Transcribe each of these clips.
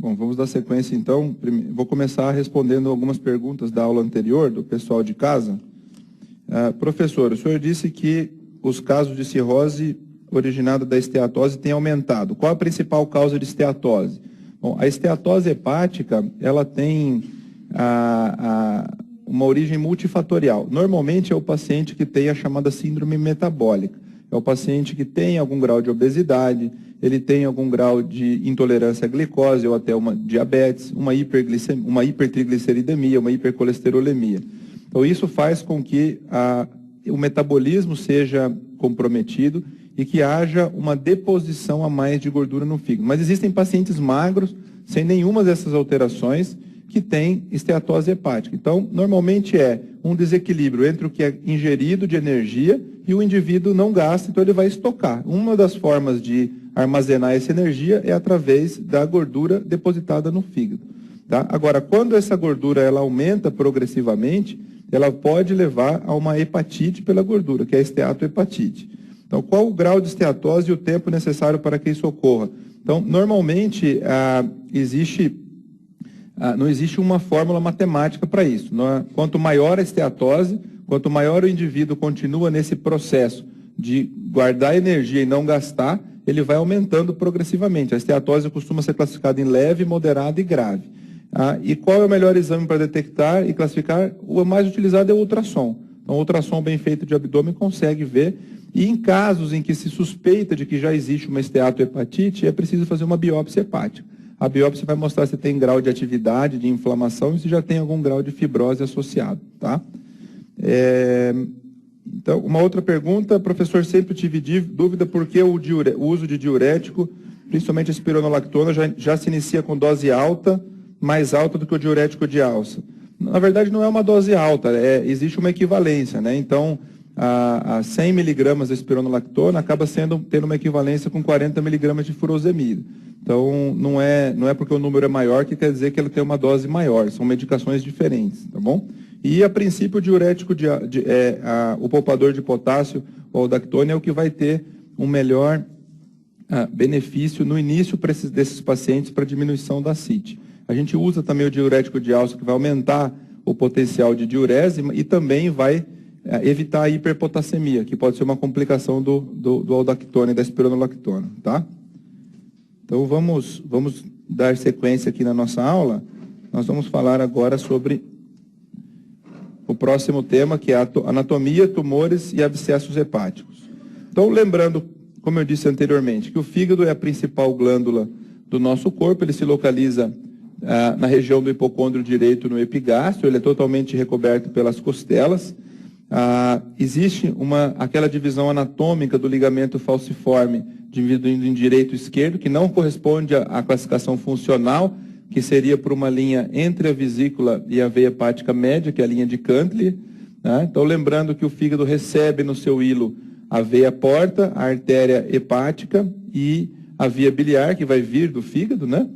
Bom, vamos dar sequência então. Vou começar respondendo algumas perguntas da aula anterior, do pessoal de casa. Professor, o senhor disse que os casos de cirrose originada da esteatose têm aumentado. Qual a principal causa de esteatose? Bom, a esteatose hepática, ela tem uma origem multifatorial. Normalmente é o paciente que tem a chamada síndrome metabólica. É o paciente que tem algum grau de obesidade, ele tem algum grau de intolerância à glicose ou até uma diabetes, uma hipertrigliceridemia, uma hipercolesterolemia. Então isso faz com que o metabolismo seja comprometido e que haja uma deposição a mais de gordura no fígado. Mas existem pacientes magros, sem nenhuma dessas alterações, que têm esteatose hepática. Então, normalmente é um desequilíbrio entre o que é ingerido de energia e o indivíduo não gasta, então ele vai estocar. Uma das formas de armazenar essa energia é através da gordura depositada no fígado. Tá? Agora, quando essa gordura ela aumenta progressivamente, ela pode levar a uma hepatite pela gordura, que é a esteatohepatite. Então, qual o grau de esteatose e o tempo necessário para que isso ocorra? Então, normalmente, não existe uma fórmula matemática para isso. Quanto maior a esteatose, quanto maior o indivíduo continua nesse processo de guardar energia e não gastar, ele vai aumentando progressivamente. A esteatose costuma ser classificada em leve, moderada e grave. E qual é o melhor exame para detectar e classificar? O mais utilizado é o ultrassom. Então, o ultrassom bem feito de abdômen consegue ver. E em casos em que se suspeita de que já existe uma esteatohepatite, é preciso fazer uma biópsia hepática. A biópsia vai mostrar se tem grau de atividade, de inflamação e se já tem algum grau de fibrose associado. Tá? Então, uma outra pergunta, professor, sempre tive dúvida por que o uso de diurético, principalmente a espironolactona, já se inicia com dose alta, mais alta do que o diurético de alça. Na verdade, não é uma dose alta, existe uma equivalência, né? Então, a 100 miligramas de espironolactona acaba tendo uma equivalência com 40 miligramas de furosemida. Então, não é porque o número é maior que quer dizer que ele tem uma dose maior, são medicações diferentes, tá bom? E, a princípio, o diurético, o poupador de potássio, o aldactone, é o que vai ter um melhor benefício no início desses pacientes para diminuição da CIT. A gente usa também o diurético de alça, que vai aumentar o potencial de diurese e também vai evitar a hiperpotassemia, que pode ser uma complicação do aldactone, da espironolactona, tá? Então, vamos dar sequência aqui na nossa aula. Nós vamos falar agora sobre o próximo tema, que é a anatomia, tumores e abscessos hepáticos. Então, lembrando, como eu disse anteriormente, que o fígado é a principal glândula do nosso corpo, ele se localiza na região do hipocôndrio direito, no epigastro, ele é totalmente recoberto pelas costelas. Existe aquela divisão anatômica do ligamento falciforme, dividindo em direito e esquerdo, que não corresponde à classificação funcional, que seria por uma linha entre a vesícula e a veia hepática média, que é a linha de Cantley. Né? Então, lembrando que o fígado recebe no seu hilo a veia porta, a artéria hepática e a via biliar, que vai vir do fígado, né?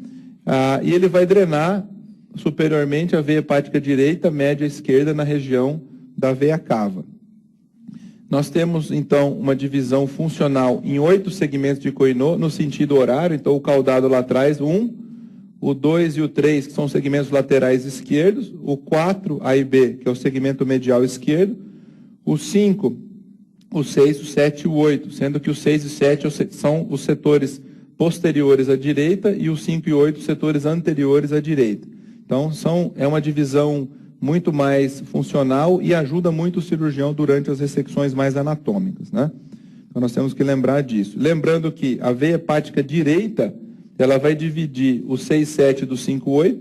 E ele vai drenar superiormente a veia hepática direita, média e esquerda na região da veia cava. Nós temos, então, uma divisão funcional em 8 segmentos de Coinot, no sentido horário. Então, o caudado lá atrás, 1, o 2 e o 3, que são segmentos laterais esquerdos, o 4, A e B, que é o segmento medial esquerdo, o 5, o 6, o 7 e o 8, sendo que o 6 e 7 são os setores posteriores à direita e os 5 e 8 os setores anteriores à direita. Então, é uma divisão muito mais funcional e ajuda muito o cirurgião durante as ressecções mais anatômicas, né? Então, nós temos que lembrar disso. Lembrando que a veia hepática direita, ela vai dividir o 6-7 do 5-8,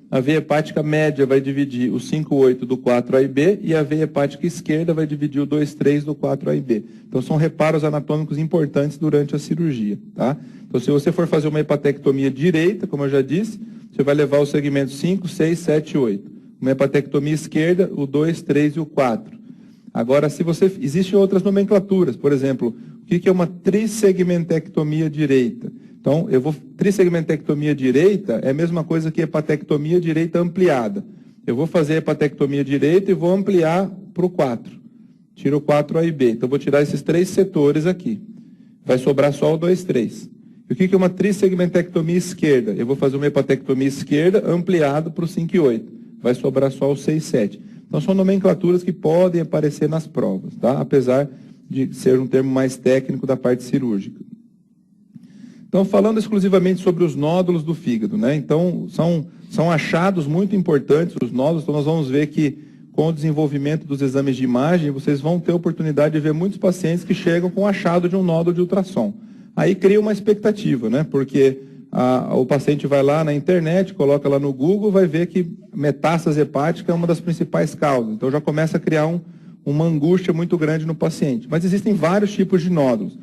a veia hepática média vai dividir o 5-8 do 4A e B, e a veia hepática esquerda vai dividir o 2-3 do 4A e B. Então, são reparos anatômicos importantes durante a cirurgia, tá? Então, se você for fazer uma hepatectomia direita, como eu já disse, você vai levar os segmentos 5, 6, 7 e 8. Uma hepatectomia esquerda, o 2, 3 e o 4. Agora, existem outras nomenclaturas. Por exemplo, o que é uma trissegmentectomia direita? Então, trissegmentectomia direita é a mesma coisa que hepatectomia direita ampliada. Eu vou fazer a hepatectomia direita e vou ampliar para o 4. Tiro o 4A e B. Então, vou tirar esses 3 setores aqui. Vai sobrar só o 2, 3. E o que é uma trissegmentectomia esquerda? Eu vou fazer uma hepatectomia esquerda ampliado para o 5 e 8. Vai sobrar só o 6 e 7. Então, são nomenclaturas que podem aparecer nas provas, tá? Apesar de ser um termo mais técnico da parte cirúrgica. Então, falando exclusivamente sobre os nódulos do fígado, né? Então, são achados muito importantes os nódulos. Então, nós vamos ver que, com o desenvolvimento dos exames de imagem, vocês vão ter a oportunidade de ver muitos pacientes que chegam com o achado de um nódulo de ultrassom. Aí cria uma expectativa, né? Porque o paciente vai lá na internet, coloca lá no Google, vai ver que metástase hepática é uma das principais causas. Então já começa a criar uma angústia muito grande no paciente. Mas existem vários tipos de nódulos.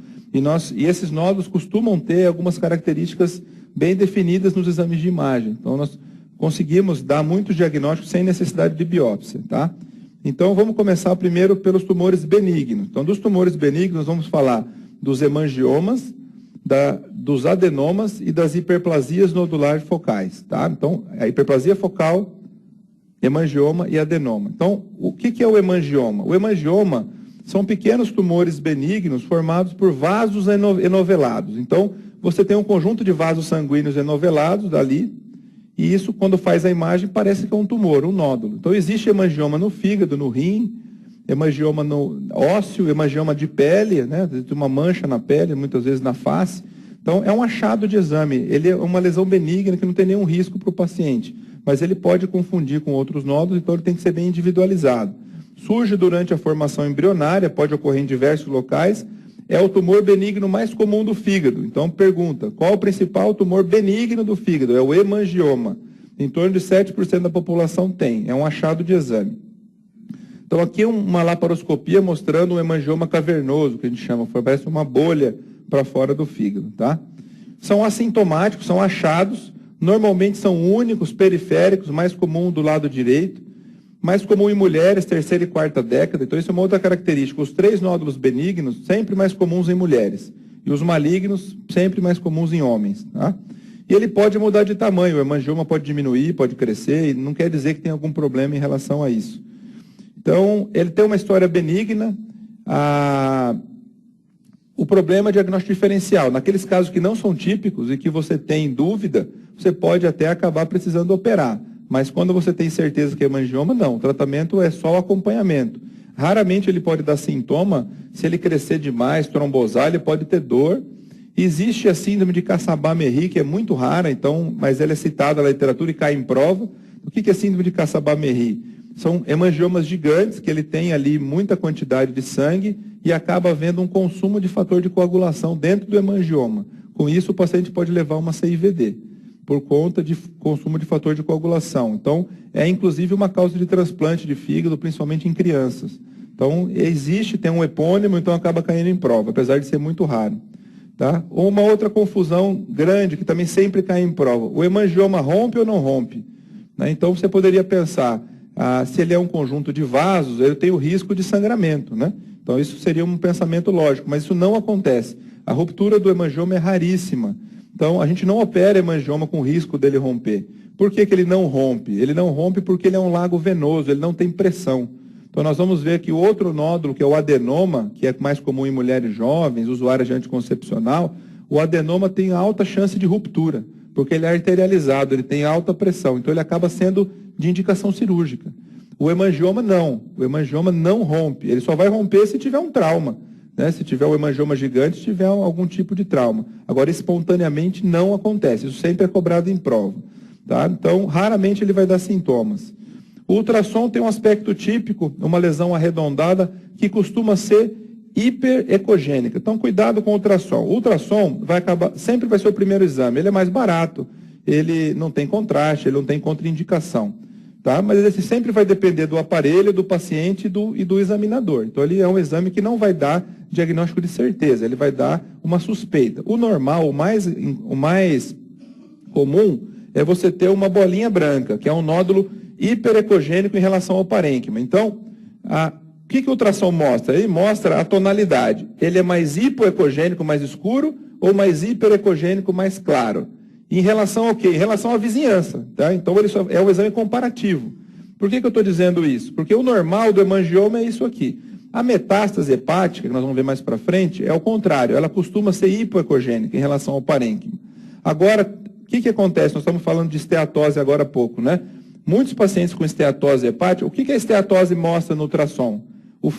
E esses nódulos costumam ter algumas características bem definidas nos exames de imagem. Então nós conseguimos dar muitos diagnósticos sem necessidade de biópsia, tá? Então vamos começar primeiro pelos tumores benignos. Então dos tumores benignos nós vamos falar dos hemangiomas, dos adenomas e das hiperplasias nodulares focais, tá? Então, a hiperplasia focal, hemangioma e adenoma. Então, o que é o hemangioma? O hemangioma são pequenos tumores benignos formados por vasos enovelados. Então, você tem um conjunto de vasos sanguíneos enovelados ali, e isso, quando faz a imagem, parece que é um tumor, um nódulo. Então, existe hemangioma no fígado, no rim, hemangioma no ósseo, hemangioma de pele, né? Tem uma mancha na pele, muitas vezes na face. Então, é um achado de exame. Ele é uma lesão benigna que não tem nenhum risco para o paciente, mas ele pode confundir com outros nódulos, então ele tem que ser bem individualizado. Surge durante a formação embrionária, pode ocorrer em diversos locais, é o tumor benigno mais comum do fígado. Então, pergunta, qual o principal tumor benigno do fígado? É o hemangioma. Em torno de 7% da população tem, é um achado de exame. Então, aqui uma laparoscopia mostrando um hemangioma cavernoso, que a gente chama, parece uma bolha para fora do fígado, tá? São assintomáticos, são achados, normalmente são únicos, periféricos, mais comum do lado direito, mais comum em mulheres, terceira e quarta década. Então, isso é uma outra característica. Os 3 nódulos benignos, sempre mais comuns em mulheres, e os malignos, sempre mais comuns em homens, tá? E ele pode mudar de tamanho, o hemangioma pode diminuir, pode crescer, e não quer dizer que tem algum problema em relação a isso. Então, ele tem uma história benigna. O problema é diagnóstico diferencial. Naqueles casos que não são típicos e que você tem dúvida, você pode até acabar precisando operar. Mas quando você tem certeza que é hemangioma, não. O tratamento é só o acompanhamento. Raramente ele pode dar sintoma. Se ele crescer demais, trombosar, ele pode ter dor. Existe a síndrome de Cassabas-Merry, que é muito rara, então, mas ela é citada na literatura e cai em prova. O que é síndrome de Cassabas-Merry? São hemangiomas gigantes, que ele tem ali muita quantidade de sangue e acaba havendo um consumo de fator de coagulação dentro do hemangioma. Com isso, o paciente pode levar uma CIVD, por conta de consumo de fator de coagulação. Então, é inclusive uma causa de transplante de fígado, principalmente em crianças. Então, tem um epônimo, então acaba caindo em prova, apesar de ser muito raro. Tá? Uma outra confusão grande, que também sempre cai em prova. O hemangioma rompe ou não rompe? Né? Então, você poderia pensar... se ele é um conjunto de vasos, ele tem o risco de sangramento, né? Então isso seria um pensamento lógico, mas isso não acontece. A ruptura do hemangioma é raríssima. Então a gente não opera hemangioma com risco dele romper. Por que ele não rompe? Ele não rompe porque ele é um lago venoso, ele não tem pressão. Então nós vamos ver que o outro nódulo, que é o adenoma, que é mais comum em mulheres jovens, usuárias de anticoncepcional, o adenoma tem alta chance de ruptura, porque ele é arterializado, ele tem alta pressão, então ele acaba sendo de indicação cirúrgica. O hemangioma não rompe, ele só vai romper se tiver um trauma, né? Se tiver um hemangioma gigante, se tiver algum tipo de trauma. Agora, espontaneamente não acontece, isso sempre é cobrado em prova, tá? Então, raramente ele vai dar sintomas. O ultrassom tem um aspecto típico, uma lesão arredondada, que costuma ser hiperecogênica. Então, cuidado com o ultrassom. O ultrassom sempre vai ser o primeiro exame, ele é mais barato, ele não tem contraste, ele não tem contraindicação. Tá? Mas ele sempre vai depender do aparelho, do paciente e do examinador. Então, ele é um exame que não vai dar diagnóstico de certeza, ele vai dar uma suspeita. O normal, o mais comum, é você ter uma bolinha branca, que é um nódulo hiperecogênico em relação ao parênquima. Então, o que o ultrassom mostra? Ele mostra a tonalidade. Ele é mais hipoecogênico, mais escuro, ou mais hiperecogênico, mais claro? Em relação ao quê? Em relação à vizinhança. Tá? Então, ele é um exame comparativo. Por que eu estou dizendo isso? Porque o normal do hemangioma é isso aqui. A metástase hepática, que nós vamos ver mais para frente, é o contrário, ela costuma ser hipoecogênica em relação ao parênquima. Agora, o que acontece? Nós estamos falando de esteatose agora há pouco, né? Muitos pacientes com esteatose hepática, o que a esteatose mostra no ultrassom?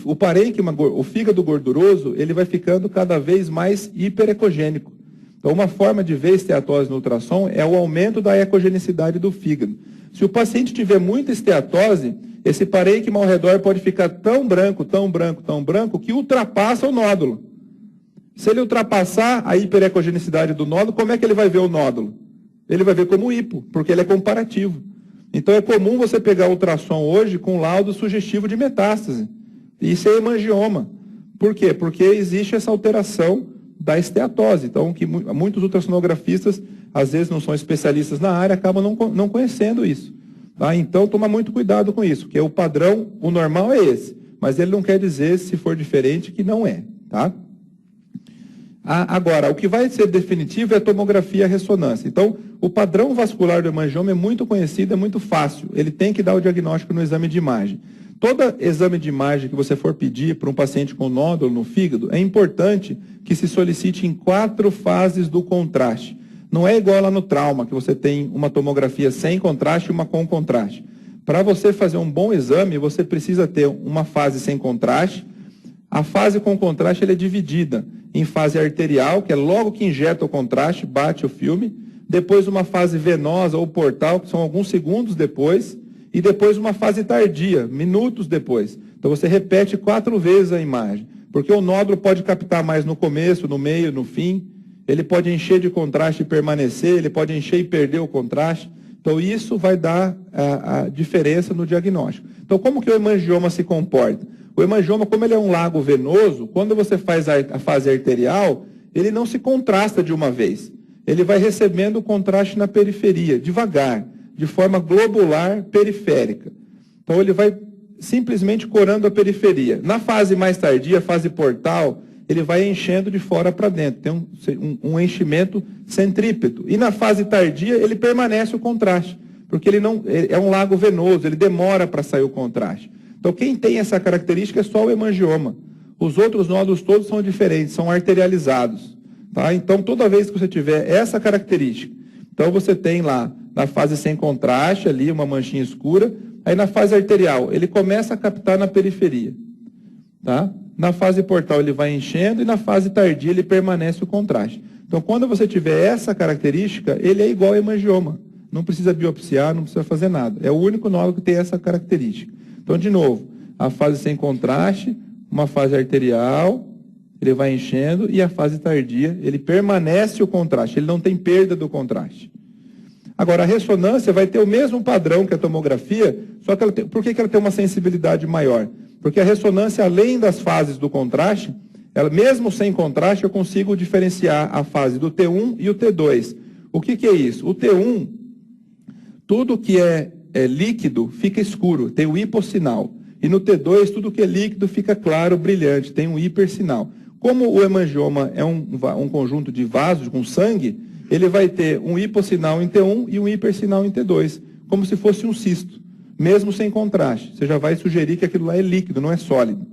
O parênquima, o fígado gorduroso, ele vai ficando cada vez mais hiperecogênico. Então, uma forma de ver esteatose no ultrassom é o aumento da ecogenicidade do fígado. Se o paciente tiver muita esteatose, esse parênquima ao redor pode ficar tão branco, tão branco, tão branco, que ultrapassa o nódulo. Se ele ultrapassar a hiperecogenicidade do nódulo, como é que ele vai ver o nódulo? Ele vai ver como hipo, porque ele é comparativo. Então é comum você pegar o ultrassom hoje com laudo sugestivo de metástase. Isso é hemangioma. Por quê? Porque existe essa alteração da esteatose. Então, que muitos ultrassonografistas, às vezes não são especialistas na área, acabam não conhecendo isso. Tá? Então, toma muito cuidado com isso, porque o padrão, o normal é esse. Mas ele não quer dizer, se for diferente, que não é. Tá? Agora, o que vai ser definitivo é a tomografia e a ressonância. Então, o padrão vascular do hemangioma é muito conhecido, é muito fácil. Ele tem que dar o diagnóstico no exame de imagem. Todo exame de imagem que você for pedir para um paciente com nódulo no fígado, é importante que se solicite em 4 fases do contraste. Não é igual lá no trauma, que você tem uma tomografia sem contraste e uma com contraste. Para você fazer um bom exame, você precisa ter uma fase sem contraste. A fase com contraste ela é dividida em fase arterial, que é logo que injeta o contraste, bate o filme. Depois uma fase venosa ou portal, que são alguns segundos depois. E depois uma fase tardia, minutos depois. Então você repete 4 vezes a imagem. Porque o nódulo pode captar mais no começo, no meio, no fim. Ele pode encher de contraste e permanecer, ele pode encher e perder o contraste. Então isso vai dar a diferença no diagnóstico. Então como que o hemangioma se comporta? O hemangioma, como ele é um lago venoso, quando você faz a fase arterial, ele não se contrasta de uma vez. Ele vai recebendo o contraste na periferia, devagar, de forma globular periférica. Então ele vai simplesmente corando a periferia. Na fase mais tardia, fase portal, ele vai enchendo de fora para dentro. Tem um enchimento centrípeto. E na fase tardia, ele permanece o contraste, porque ele é um lago venoso, ele demora para sair o contraste. Então quem tem essa característica é só o hemangioma. Os outros nódulos todos são diferentes, são arterializados. Tá? Então toda vez que você tiver essa característica, então você tem lá na fase sem contraste, ali uma manchinha escura, aí na fase arterial, ele começa a captar na periferia. Tá? Na fase portal ele vai enchendo e na fase tardia ele permanece o contraste. Então quando você tiver essa característica, ele é igual ao hemangioma. Não precisa biopsiar, não precisa fazer nada. É o único nódulo que tem essa característica. Então de novo, a fase sem contraste, uma fase arterial, ele vai enchendo e a fase tardia, ele permanece o contraste, ele não tem perda do contraste. Agora, a ressonância vai ter o mesmo padrão que a tomografia, só que por que ela tem uma sensibilidade maior? Porque a ressonância, além das fases do contraste, ela, mesmo sem contraste, eu consigo diferenciar a fase do T1 e o T2. O que é isso? O T1, tudo que é líquido fica escuro, tem o hipossinal. E no T2, tudo que é líquido fica claro, brilhante, tem um hipersinal. Como o hemangioma é um conjunto de vasos com sangue, ele vai ter um hipossinal em T1 e um hipersinal em T2, como se fosse um cisto, mesmo sem contraste. Você já vai sugerir que aquilo lá é líquido, não é sólido.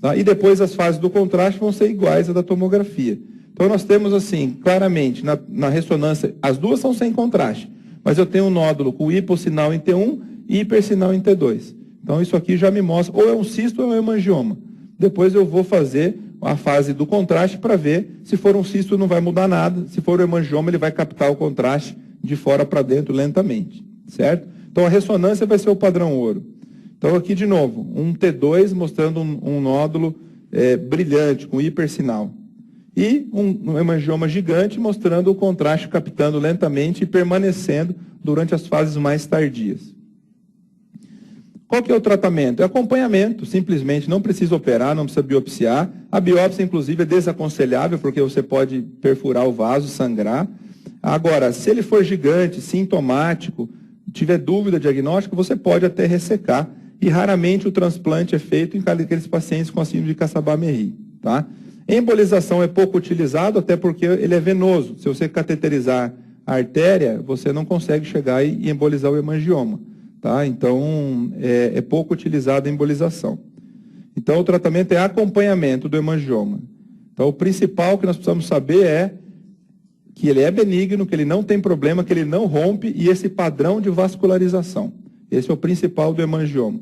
Tá? E depois as fases do contraste vão ser iguais à da tomografia. Então nós temos assim, claramente, na ressonância, as duas são sem contraste, mas eu tenho um nódulo com hipossinal em T1 e hipersinal em T2. Então isso aqui já me mostra, ou é um cisto ou é um hemangioma. Depois eu vou fazer a fase do contraste para ver se for um cisto não vai mudar nada, se for um hemangioma ele vai captar o contraste de fora para dentro lentamente, certo? Então a ressonância vai ser o padrão ouro. Então aqui de novo, um T2 mostrando um nódulo brilhante, com hipersinal. E um hemangioma gigante mostrando o contraste captando lentamente e permanecendo durante as fases mais tardias. Qual que é o tratamento? É acompanhamento, simplesmente, não precisa operar, não precisa biopsiar. A biópsia, inclusive, é desaconselhável, porque você pode perfurar o vaso, sangrar. Agora, se ele for gigante, sintomático, tiver dúvida diagnóstica, você pode até ressecar. E raramente o transplante é feito em aqueles pacientes com a síndrome de Cassabas-Merry. Tá? Embolização é pouco utilizado, até porque ele é venoso. Se você cateterizar a artéria, você não consegue chegar e embolizar o hemangioma. Tá? Então, é pouco utilizada a embolização. Então, o tratamento é acompanhamento do hemangioma. Então, o principal que nós precisamos saber é que ele é benigno, que ele não tem problema, que ele não rompe, e esse padrão de vascularização. Esse é o principal do hemangioma.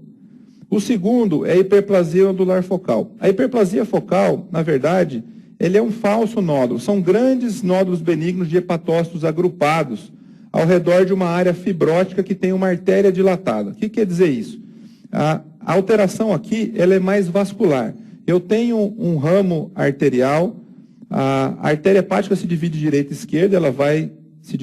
O segundo é a hiperplasia nodular focal. A hiperplasia focal, na verdade, ele é um falso nódulo. São grandes nódulos benignos de hepatócitos agrupados ao redor de uma área fibrótica que tem uma artéria dilatada. O que quer dizer isso? A alteração aqui, ela é mais vascular. Eu tenho um ramo arterial, a artéria hepática se divide direita e esquerda, ela vai se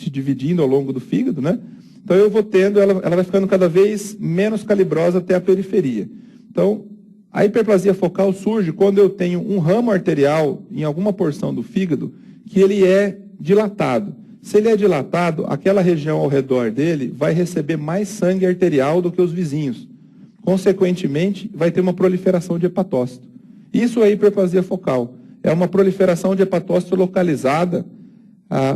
dividindo ao longo do fígado, né? Então eu vou tendo, ela vai ficando cada vez menos calibrosa até a periferia. Então, a hiperplasia focal surge quando eu tenho um ramo arterial em alguma porção do fígado que ele é dilatado. Se ele é dilatado, aquela região ao redor dele vai receber mais sangue arterial do que os vizinhos. Consequentemente, vai ter uma proliferação de hepatócito. Isso é hiperplasia focal. É uma proliferação de hepatócito localizada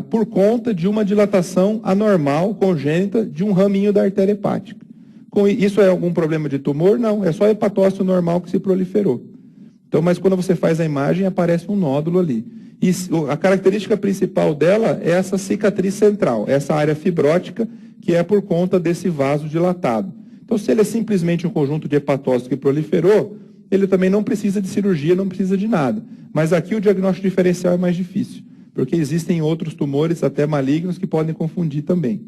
por conta de uma dilatação anormal, congênita, de um raminho da artéria hepática. Isso é algum problema de tumor? Não, é só hepatócito normal que se proliferou. Então, mas quando você faz a imagem, aparece um nódulo ali. E a característica principal dela é essa cicatriz central, essa área fibrótica, que é por conta desse vaso dilatado. Então, se ele é simplesmente um conjunto de hepatócitos que proliferou, ele também não precisa de cirurgia, não precisa de nada. Mas aqui o diagnóstico diferencial é mais difícil, porque existem outros tumores, até malignos, que podem confundir também.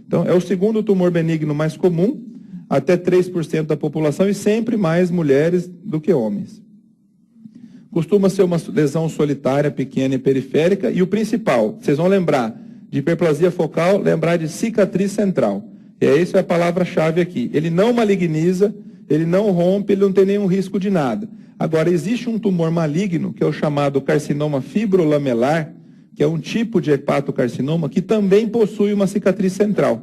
Então, é o segundo tumor benigno mais comum, até 3% da população, e sempre mais mulheres do que homens. Costuma ser uma lesão solitária, pequena e periférica, e o principal, vocês vão lembrar de hiperplasia focal, lembrar de cicatriz central. E essa é a palavra-chave aqui. Ele não maligniza, ele não rompe, ele não tem nenhum risco de nada. Agora, existe um tumor maligno, que é o chamado carcinoma fibrolamelar, que é um tipo de hepatocarcinoma, que também possui uma cicatriz central.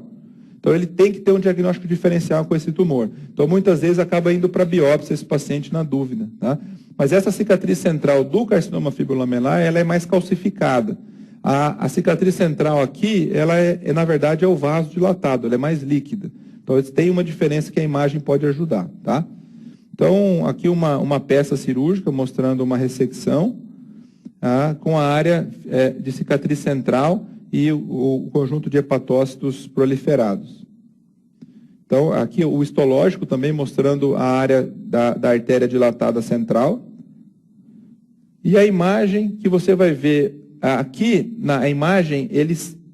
Então, ele tem que ter um diagnóstico diferencial com esse tumor. Então, muitas vezes, acaba indo para biópsia esse paciente na dúvida, tá? Mas essa cicatriz central do carcinoma fibrolamelar, ela é mais calcificada. A cicatriz central aqui, ela na verdade, é o vaso dilatado, ela é mais líquida. Então, tem uma diferença que a imagem pode ajudar, tá? Então, aqui uma peça cirúrgica mostrando uma ressecção, com a área de cicatriz central e o conjunto de hepatócitos proliferados. Então, aqui o histológico também mostrando a área da artéria dilatada central. E a imagem que você vai ver aqui, na imagem,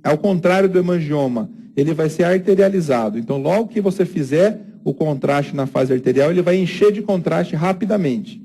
ao contrário do hemangioma, ele vai ser arterializado. Então, logo que você fizer o contraste na fase arterial, ele vai encher de contraste rapidamente.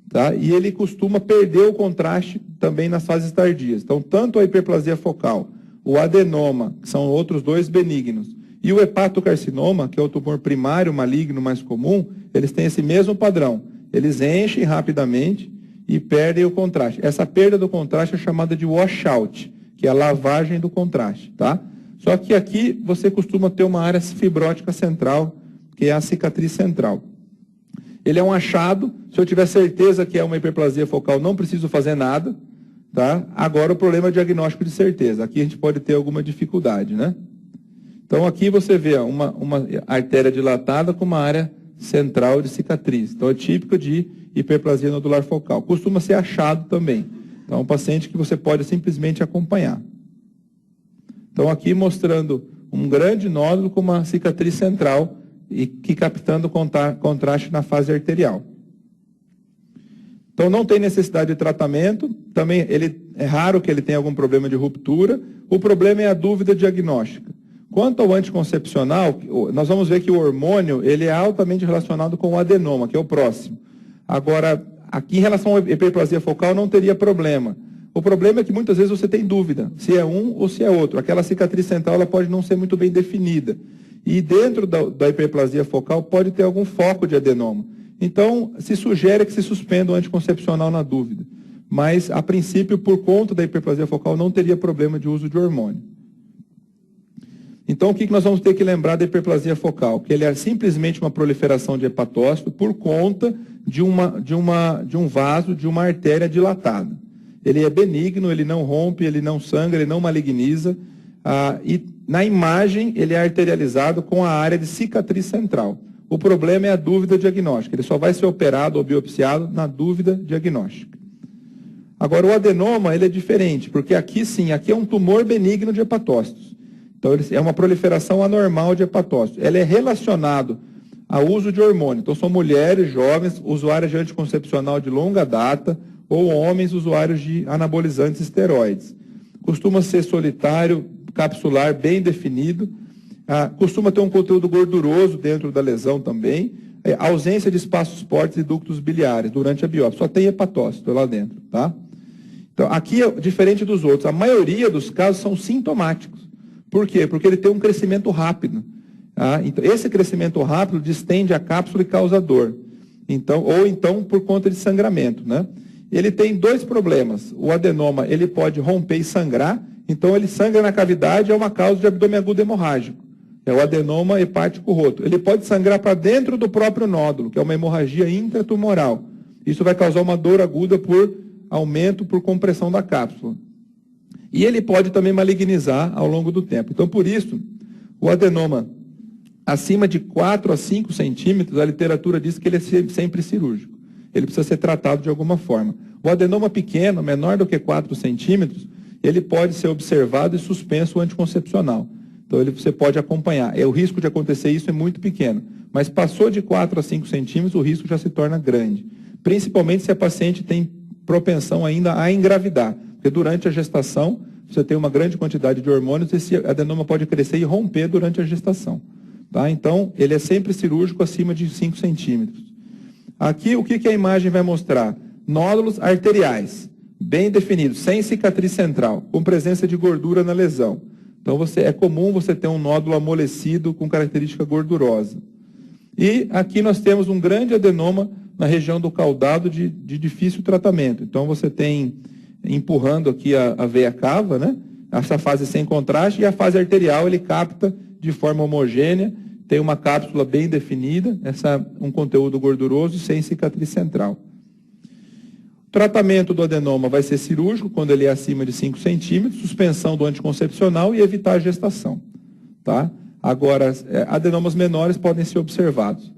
Tá? E ele costuma perder o contraste também nas fases tardias. Então, tanto a hiperplasia focal, o adenoma, que são outros dois benignos, e o hepatocarcinoma, que é o tumor primário maligno mais comum, eles têm esse mesmo padrão. Eles enchem rapidamente e perdem o contraste. Essa perda do contraste é chamada de washout, que é a lavagem do contraste. Tá? Só que aqui você costuma ter uma área fibrótica central, que é a cicatriz central. Ele é um achado, se eu tiver certeza que é uma hiperplasia focal, não preciso fazer nada, tá? Agora o problema é o diagnóstico de certeza. Aqui a gente pode ter alguma dificuldade, né? Então aqui você vê uma artéria dilatada com uma área central de cicatriz. Então é típico de hiperplasia nodular focal. Costuma ser achado também. Então é um paciente que você pode simplesmente acompanhar. Então aqui mostrando um grande nódulo com uma cicatriz central, e que captando contraste na fase arterial. Então, não tem necessidade de tratamento, também é raro que ele tenha algum problema de ruptura, o problema é a dúvida diagnóstica. Quanto ao anticoncepcional, nós vamos ver que o hormônio, ele é altamente relacionado com o adenoma, que é o próximo. Agora, aqui em relação à hiperplasia focal, não teria problema. O problema é que muitas vezes você tem dúvida, se é um ou se é outro. Aquela cicatriz central, ela pode não ser muito bem definida. E dentro da hiperplasia focal pode ter algum foco de adenoma. Então, se sugere que se suspenda o anticoncepcional na dúvida. Mas, a princípio, por conta da hiperplasia focal, não teria problema de uso de hormônio. Então, o que nós vamos ter que lembrar da hiperplasia focal? Que ele é simplesmente uma proliferação de hepatócito por conta de um vaso, de uma artéria dilatada. Ele é benigno, ele não rompe, ele não sangra, ele não maligniza, e na imagem, ele é arterializado com a área de cicatriz central. O problema é a dúvida diagnóstica. Ele só vai ser operado ou biopsiado na dúvida diagnóstica. Agora, o adenoma, ele é diferente, porque aqui sim, aqui é um tumor benigno de hepatócitos. Então, é uma proliferação anormal de hepatócitos. Ele é relacionado ao uso de hormônio. Então, são mulheres jovens, usuárias de anticoncepcional de longa data, ou homens usuários de anabolizantes esteroides. Costuma ser solitário, capsular, bem definido. Costuma ter um conteúdo gorduroso dentro da lesão também. Ausência de espaços portes e ductos biliares durante a biópsia. Só tem hepatócito lá dentro, tá? Então, aqui é diferente dos outros. A maioria dos casos são sintomáticos. Por quê? Porque ele tem um crescimento rápido. Então, esse crescimento rápido distende a cápsula e causa dor. Então, ou então por conta de sangramento, né? Ele tem dois problemas. O adenoma, ele pode romper e sangrar. Então, ele sangra na cavidade, é uma causa de abdômen agudo hemorrágico. É o adenoma hepático roto. Ele pode sangrar para dentro do próprio nódulo, que é uma hemorragia intratumoral. Isso vai causar uma dor aguda por aumento, por compressão da cápsula. E ele pode também malignizar ao longo do tempo. Então, por isso, o adenoma acima de 4 a 5 centímetros, a literatura diz que ele é sempre cirúrgico. Ele precisa ser tratado de alguma forma. O adenoma pequeno, menor do que 4 centímetros, ele pode ser observado e suspenso o anticoncepcional. Então, você pode acompanhar. O risco de acontecer isso é muito pequeno. Mas passou de 4 a 5 centímetros, o risco já se torna grande. Principalmente se a paciente tem propensão ainda a engravidar. Porque durante a gestação, você tem uma grande quantidade de hormônios, esse adenoma pode crescer e romper durante a gestação. Tá? Então, ele é sempre cirúrgico acima de 5 centímetros. Aqui, o que a imagem vai mostrar? Nódulos arteriais, bem definidos, sem cicatriz central, com presença de gordura na lesão. Então, é comum você ter um nódulo amolecido com característica gordurosa. E aqui nós temos um grande adenoma na região do caudado de difícil tratamento. Então, você tem, empurrando aqui a veia cava, né? Essa fase sem contraste, e a fase arterial ele capta de forma homogênea, tem uma cápsula bem definida, um conteúdo gorduroso sem cicatriz central. O tratamento do adenoma vai ser cirúrgico, quando ele é acima de 5 centímetros, suspensão do anticoncepcional e evitar a gestação. Tá? Agora, adenomas menores podem ser observados.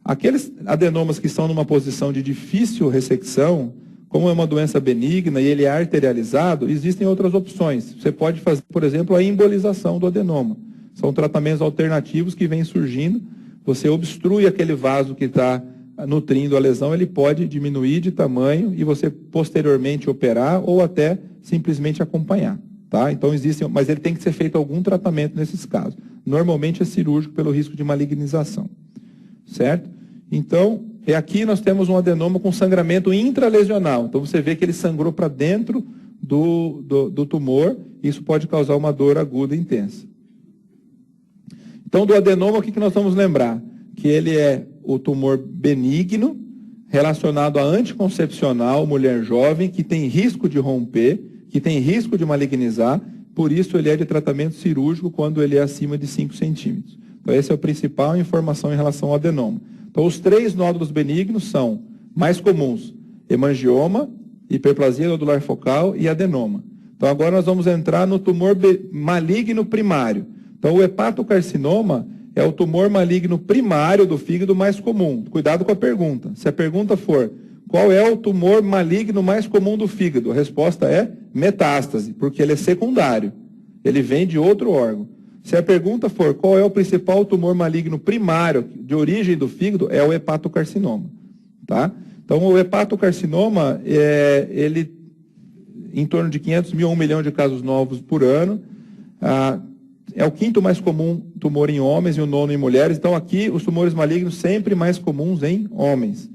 Aqueles adenomas que estão numa posição de difícil ressecção, como é uma doença benigna e ele é arterializado, existem outras opções. Você pode fazer, por exemplo, a embolização do adenoma. São tratamentos alternativos que vêm surgindo. Você obstrui aquele vaso que está nutrindo a lesão, ele pode diminuir de tamanho e você posteriormente operar ou até simplesmente acompanhar. Tá? Então mas ele tem que ser feito algum tratamento nesses casos. Normalmente é cirúrgico pelo risco de malignização. Certo? Então, aqui nós temos um adenoma com sangramento intralesional. Então você vê que ele sangrou para dentro do tumor, isso pode causar uma dor aguda intensa. Então, do adenoma, o que nós vamos lembrar? Que ele é o tumor benigno, relacionado a anticoncepcional, mulher jovem, que tem risco de romper, que tem risco de malignizar, por isso ele é de tratamento cirúrgico quando ele é acima de 5 centímetros. Então, essa é a principal informação em relação ao adenoma. Então, os 3 nódulos benignos são mais comuns: hemangioma, hiperplasia nodular focal e adenoma. Então, agora nós vamos entrar no tumor maligno primário. Então, o hepatocarcinoma é o tumor maligno primário do fígado mais comum. Cuidado com a pergunta. Se a pergunta for, qual é o tumor maligno mais comum do fígado? A resposta é metástase, porque ele é secundário. Ele vem de outro órgão. Se a pergunta for, qual é o principal tumor maligno primário de origem do fígado? É o hepatocarcinoma. Tá? Então, o hepatocarcinoma, ele, em torno de 500 mil a 1 milhão de casos novos por ano. É o 5º mais comum tumor em homens e o 9º em mulheres. Então, aqui, os tumores malignos sempre mais comuns em homens.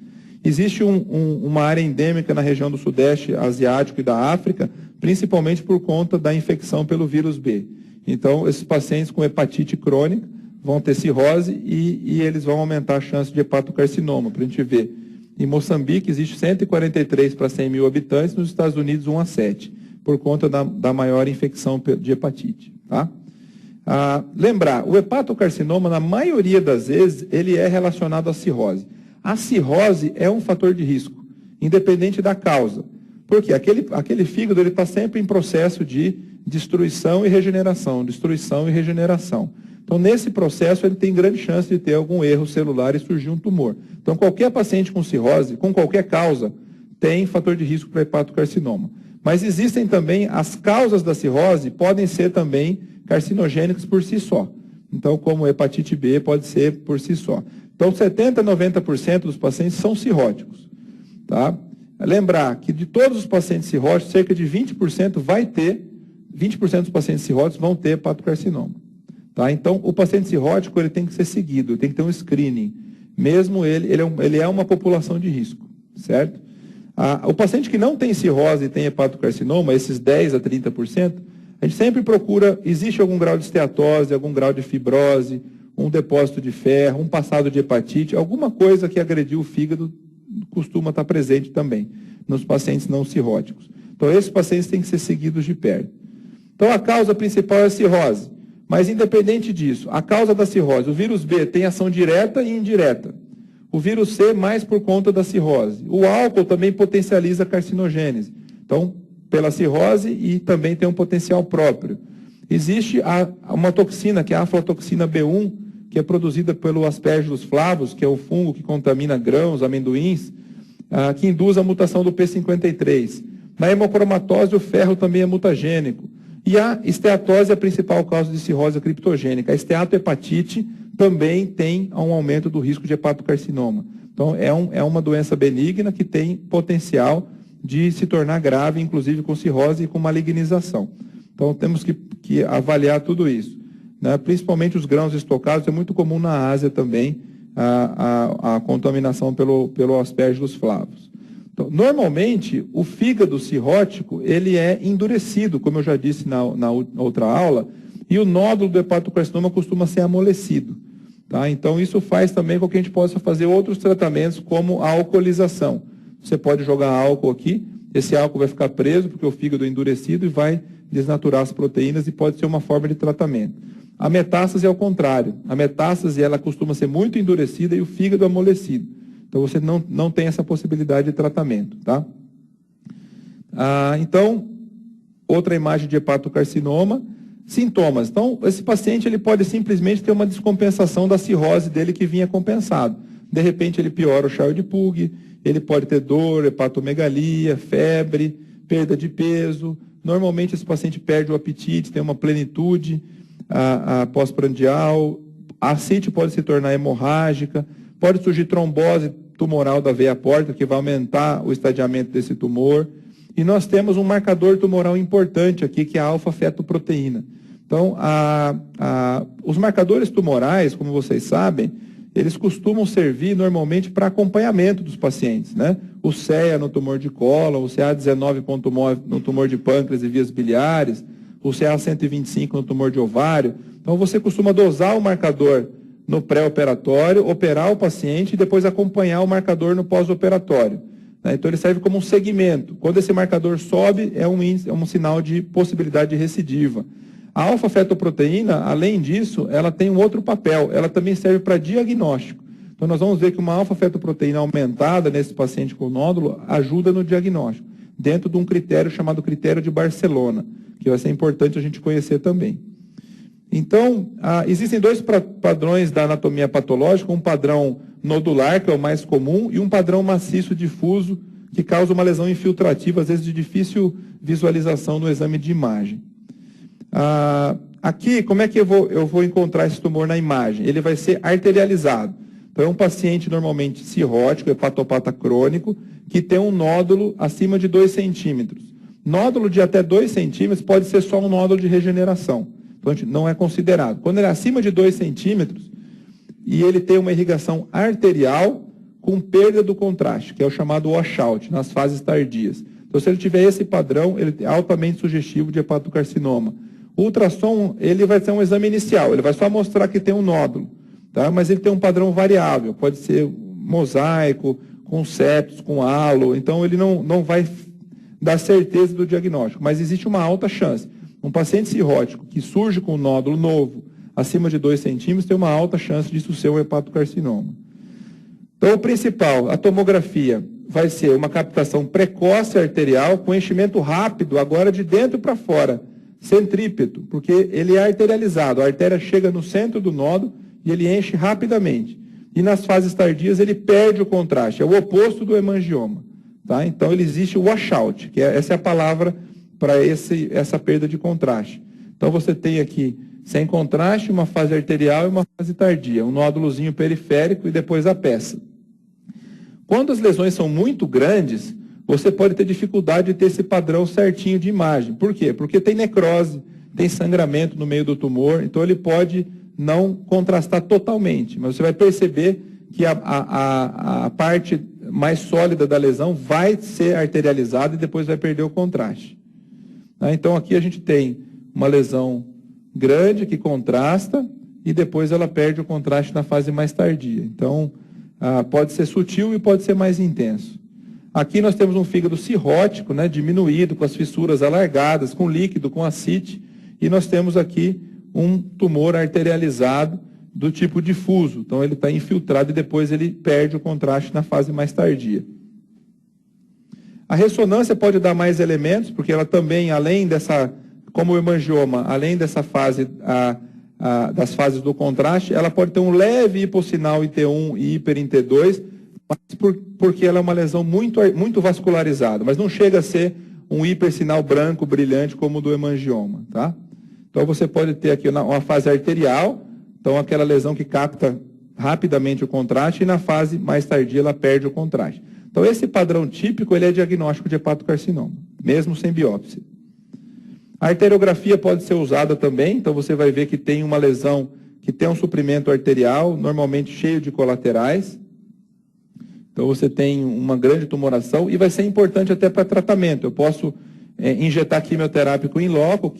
Existe uma área endêmica na região do Sudeste Asiático e da África, principalmente por conta da infecção pelo vírus B. Então, esses pacientes com hepatite crônica vão ter cirrose e eles vão aumentar a chance de hepatocarcinoma. Para a gente ver, em Moçambique existe 143 para 100 mil habitantes, nos Estados Unidos 1 a 7, por conta da maior infecção de hepatite. Tá? Lembrar, o hepatocarcinoma, na maioria das vezes, ele é relacionado à cirrose. A cirrose é um fator de risco, independente da causa. Por quê? Aquele fígado está sempre em processo de destruição e regeneração, destruição e regeneração. Então, nesse processo, ele tem grande chance de ter algum erro celular e surgir um tumor. Então, qualquer paciente com cirrose, com qualquer causa, tem fator de risco para hepatocarcinoma. Mas existem também, as causas da cirrose podem ser também carcinogênicas por si só. Então, como hepatite B pode ser por si só. Então, 70% a 90% dos pacientes são cirróticos. Tá? Lembrar que de todos os pacientes cirróticos, cerca de 20% dos pacientes cirróticos vão ter hepatocarcinoma. Tá? Então, o paciente cirrótico ele tem que ser seguido, tem que ter um screening. Mesmo ele é uma população de risco, certo? O paciente que não tem cirrose e tem hepatocarcinoma, esses 10% a 30%, a gente sempre procura, existe algum grau de esteatose, algum grau de fibrose, um depósito de ferro, um passado de hepatite, alguma coisa que agrediu o fígado costuma estar presente também nos pacientes não cirróticos. Então, esses pacientes têm que ser seguidos de perto. Então, a causa principal é a cirrose. Mas, independente disso, a causa da cirrose, o vírus B tem ação direta e indireta. O vírus C mais por conta da cirrose. O álcool também potencializa a carcinogênese. Então, pela cirrose e também tem um potencial próprio. Existe uma toxina, que é a aflatoxina B1, que é produzida pelo Aspergillus flavus, que é o fungo que contamina grãos, amendoins, que induz a mutação do P53. Na hemocromatose, o ferro também é mutagênico. E a esteatose é a principal causa de cirrose criptogênica. A esteatohepatite também tem um aumento do risco de hepatocarcinoma. Então, é uma doença benigna que tem potencial de se tornar grave, inclusive com cirrose e com malignização. Então, temos que avaliar tudo isso. Né? Principalmente os grãos estocados, é muito comum na Ásia também a contaminação pelo Aspergillus flavus. Então, normalmente, o fígado cirrótico, ele é endurecido, como eu já disse na outra aula, e o nódulo do hepatocarcinoma costuma ser amolecido. Tá? Então, isso faz também com que a gente possa fazer outros tratamentos, como a alcoolização. Você pode jogar álcool aqui, esse álcool vai ficar preso, porque o fígado é endurecido e vai desnaturar as proteínas e pode ser uma forma de tratamento. A metástase é o contrário. A metástase, ela costuma ser muito endurecida e o fígado amolecido. Então, você não tem essa possibilidade de tratamento, tá? Então, outra imagem de hepatocarcinoma. Sintomas. Então, esse paciente ele pode simplesmente ter uma descompensação da cirrose dele que vinha compensado. De repente, ele piora o Child-Pugh, ele pode ter dor, hepatomegalia, febre, perda de peso. Normalmente, esse paciente perde o apetite, tem uma plenitude pós-prandial. A ascite pode se tornar hemorrágica, pode surgir trombose tumoral da veia pórtica, que vai aumentar o estadiamento desse tumor. E nós temos um marcador tumoral importante aqui, que é a alfa-fetoproteína. Então, os marcadores tumorais, como vocês sabem, eles costumam servir normalmente para acompanhamento dos pacientes, né? O CEA no tumor de cólon, o CA19.9 no tumor de pâncreas e vias biliares, o CA125 no tumor de ovário. Então, você costuma dosar o marcador no pré-operatório, operar o paciente e depois acompanhar o marcador no pós-operatório. Então, ele serve como um segmento. Quando esse marcador sobe, é um sinal de possibilidade de recidiva. A alfa-fetoproteína, além disso, ela tem um outro papel. Ela também serve para diagnóstico. Então, nós vamos ver que uma alfa-fetoproteína aumentada nesse paciente com nódulo ajuda no diagnóstico, dentro de um critério chamado critério de Barcelona, que vai ser importante a gente conhecer também. Então, existem dois padrões da anatomia patológica, um padrão nodular, que é o mais comum, e um padrão maciço difuso, que causa uma lesão infiltrativa, às vezes de difícil visualização no exame de imagem. Aqui, como é que eu vou encontrar esse tumor na imagem? Ele vai ser arterializado. Então, é um paciente normalmente cirrótico, hepatopata crônico, que tem um nódulo acima de 2 centímetros. Nódulo de até 2 centímetros pode ser só um nódulo de regeneração. Então, não é considerado. Quando ele é acima de 2 centímetros e ele tem uma irrigação arterial com perda do contraste, que é o chamado washout, nas fases tardias. Então, se ele tiver esse padrão, ele é altamente sugestivo de hepatocarcinoma. O ultrassom, ele vai ser um exame inicial, ele vai só mostrar que tem um nódulo, tá? Mas ele tem um padrão variável, pode ser mosaico, com septos, com halo, então ele não vai dar certeza do diagnóstico, mas existe uma alta chance. Um paciente cirrótico que surge com um nódulo novo, acima de 2 centímetros, tem uma alta chance disso ser um hepatocarcinoma. Então, o principal, a tomografia, vai ser uma captação precoce arterial com enchimento rápido, agora de dentro para fora, Centrípeto, porque ele é arterializado. A artéria chega no centro do nódulo e ele enche rapidamente. E nas fases tardias ele perde o contraste. É o oposto do hemangioma. Tá? Então ele existe o washout, essa é a palavra para essa perda de contraste. Então você tem aqui, sem contraste, uma fase arterial e uma fase tardia. Um nódulozinho periférico e depois a peça. Quando as lesões são muito grandes, você pode ter dificuldade de ter esse padrão certinho de imagem. Por quê? Porque tem necrose, tem sangramento no meio do tumor, então ele pode não contrastar totalmente. Mas você vai perceber que a parte mais sólida da lesão vai ser arterializada e depois vai perder o contraste. Então aqui a gente tem uma lesão grande que contrasta e depois ela perde o contraste na fase mais tardia. Então pode ser sutil e pode ser mais intenso. Aqui nós temos um fígado cirrótico, né, diminuído, com as fissuras alargadas, com líquido, com ascite, e nós temos aqui um tumor arterializado do tipo difuso. Então ele está infiltrado e depois ele perde o contraste na fase mais tardia. A ressonância pode dar mais elementos, porque ela também, além dessa, como o hemangioma, além dessa fase, das fases do contraste, ela pode ter um leve hipossinal em T1 e hiper em T2, mas porque ela é uma lesão muito vascularizada, mas não chega a ser um hipersinal branco brilhante como o do hemangioma, tá? Então você pode ter aqui uma fase arterial, então aquela lesão que capta rapidamente o contraste, e na fase mais tardia ela perde o contraste. Então esse padrão típico ele é diagnóstico de hepatocarcinoma, mesmo sem biópsia. A arteriografia pode ser usada também, então você vai ver que tem uma lesão que tem um suprimento arterial, normalmente cheio de colaterais. Então você tem uma grande tumoração e vai ser importante até para tratamento. Eu posso injetar quimioterápico em loco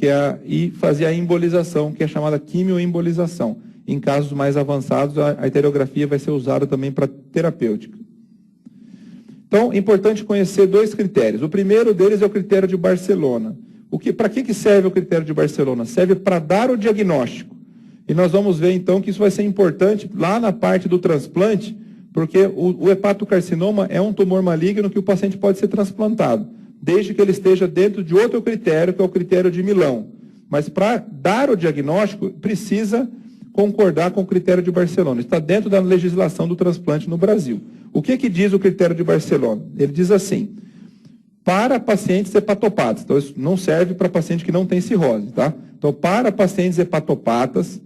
e fazer a embolização, que é chamada quimioembolização. Em casos mais avançados, a arteriografia vai ser usada também para terapêutica. Então, é importante conhecer dois critérios. O primeiro deles é o critério de Barcelona. Para que serve o critério de Barcelona? Serve para dar o diagnóstico. E nós vamos ver, então, que isso vai ser importante lá na parte do transplante, porque o hepatocarcinoma é um tumor maligno que o paciente pode ser transplantado, desde que ele esteja dentro de outro critério, que é o critério de Milão. Mas para dar o diagnóstico, precisa concordar com o critério de Barcelona. Está dentro da legislação do transplante no Brasil. O que diz o critério de Barcelona? Ele diz assim: para pacientes hepatopatas. Então, isso não serve para paciente que não tem cirrose, tá? Então, para pacientes hepatopatas,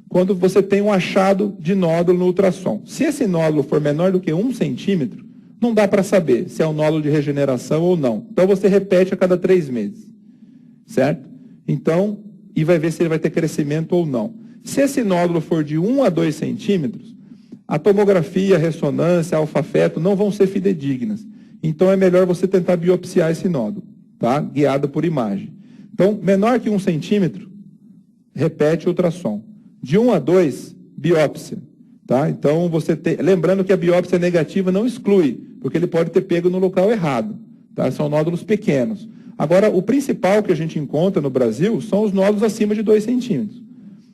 quando você tem um achado de nódulo no ultrassom. Se esse nódulo for menor do que 1 centímetro, não dá para saber se é um nódulo de regeneração ou não. Então, você repete a cada 3 meses, certo? Então, e vai ver se ele vai ter crescimento ou não. Se esse nódulo for de 1 a 2 centímetros, a tomografia, a ressonância, alfa-feto não vão ser fidedignas. Então, é melhor você tentar biopsiar esse nódulo, tá? Guiado por imagem. Então, menor que 1 centímetro, repete o ultrassom. De 1 a 2, biópsia. Tá? Então, lembrando que a biópsia negativa não exclui, porque ele pode ter pego no local errado. Tá? São nódulos pequenos. Agora, o principal que a gente encontra no Brasil são os nódulos acima de 2 centímetros.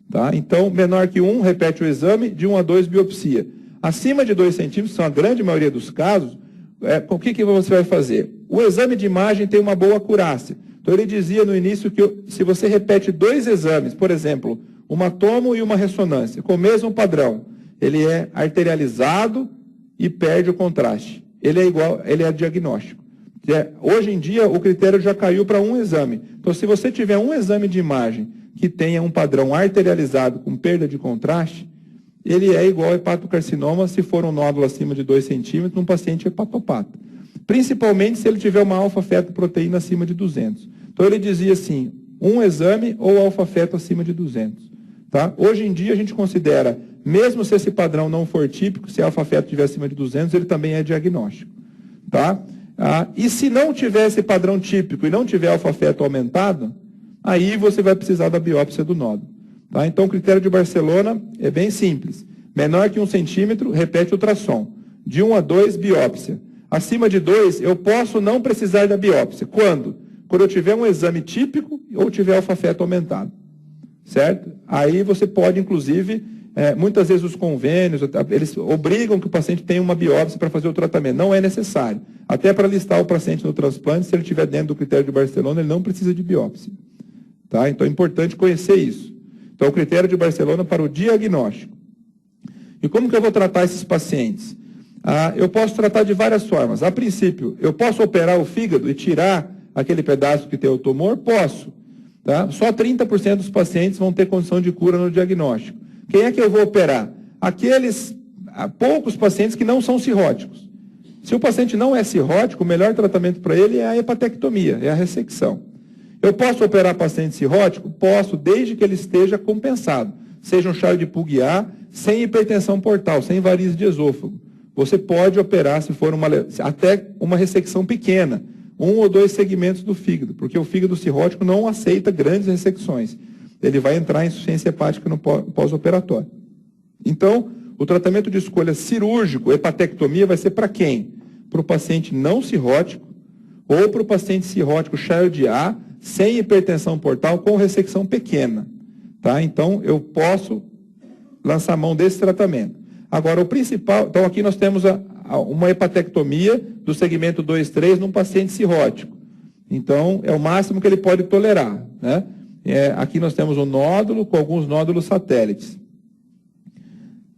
Tá? Então, menor que 1, repete o exame, de 1 a 2, biopsia. Acima de 2 centímetros, são a grande maioria dos casos, o que você vai fazer? O exame de imagem tem uma boa acurácia. Então, ele dizia no início que se você repete 2 exames, por exemplo, uma tomo e uma ressonância, com o mesmo padrão, ele é arterializado e perde o contraste. Ele é diagnóstico. Hoje em dia, o critério já caiu para 1 exame. Então, se você tiver um exame de imagem que tenha um padrão arterializado com perda de contraste, ele é igual ao hepatocarcinoma se for um nódulo acima de 2 centímetros num paciente hepatopata. Principalmente se ele tiver uma alfa-fetoproteína acima de 200. Então, ele dizia assim, um exame ou alfa-feto acima de 200. Tá? Hoje em dia, a gente considera, mesmo se esse padrão não for típico, se a alfa-feto estiver acima de 200, ele também é diagnóstico. Tá? E se não tiver esse padrão típico e não tiver alfa-feto aumentado, aí você vai precisar da biópsia do nódulo. Tá? Então, o critério de Barcelona é bem simples. Menor que 1 centímetro, repete ultrassom. De 1 a 2, biópsia. Acima de 2, eu posso não precisar da biópsia. Quando? Quando eu tiver um exame típico ou tiver alfa-feto aumentado. Certo? Aí você pode, inclusive, muitas vezes os convênios, eles obrigam que o paciente tenha uma biópsia para fazer o tratamento. Não é necessário. Até para listar o paciente no transplante, se ele estiver dentro do critério de Barcelona, ele não precisa de biópsia. Tá? Então é importante conhecer isso. Então, o critério de Barcelona para o diagnóstico. E como que eu vou tratar esses pacientes? Eu posso tratar de várias formas. A princípio, eu posso operar o fígado e tirar aquele pedaço que tem o tumor? Posso. Tá? Só 30% dos pacientes vão ter condição de cura no diagnóstico. Quem é que eu vou operar? Aqueles poucos pacientes que não são cirróticos. Se o paciente não é cirrótico, o melhor tratamento para ele é a hepatectomia, é a ressecção. Eu posso operar paciente cirrótico? Posso, desde que ele esteja compensado. Seja um chá de Puglia, sem hipertensão portal, sem varizes de esôfago. Você pode operar se for até uma ressecção pequena, 1 ou 2 segmentos do fígado, porque o fígado cirrótico não aceita grandes ressecções. Ele vai entrar em insuficiência hepática no pós-operatório. Então, o tratamento de escolha cirúrgico, hepatectomia, vai ser para quem? Para o paciente não cirrótico ou para o paciente cirrótico Child A, sem hipertensão portal, com ressecção pequena. Tá? Então, eu posso lançar mão desse tratamento. Agora, o principal... Então, aqui nós temos uma hepatectomia do segmento 2-3 num paciente cirrótico. Então, é o máximo que ele pode tolerar. Né? Aqui nós temos um nódulo com alguns nódulos satélites.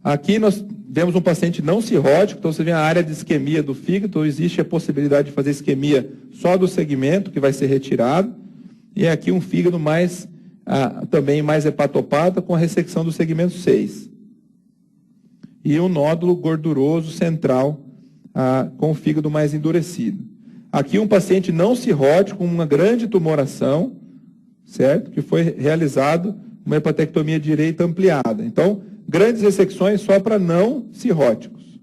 Aqui nós vemos um paciente não cirrótico, então você vê a área de isquemia do fígado, então existe a possibilidade de fazer isquemia só do segmento, que vai ser retirado. E aqui um fígado também mais hepatopata, com a ressecção do segmento 6. E um nódulo gorduroso central, com o fígado mais endurecido. Aqui um paciente não cirrótico, com uma grande tumoração, certo? Que foi realizado uma hepatectomia direita ampliada. Então, grandes ressecções só para não cirróticos.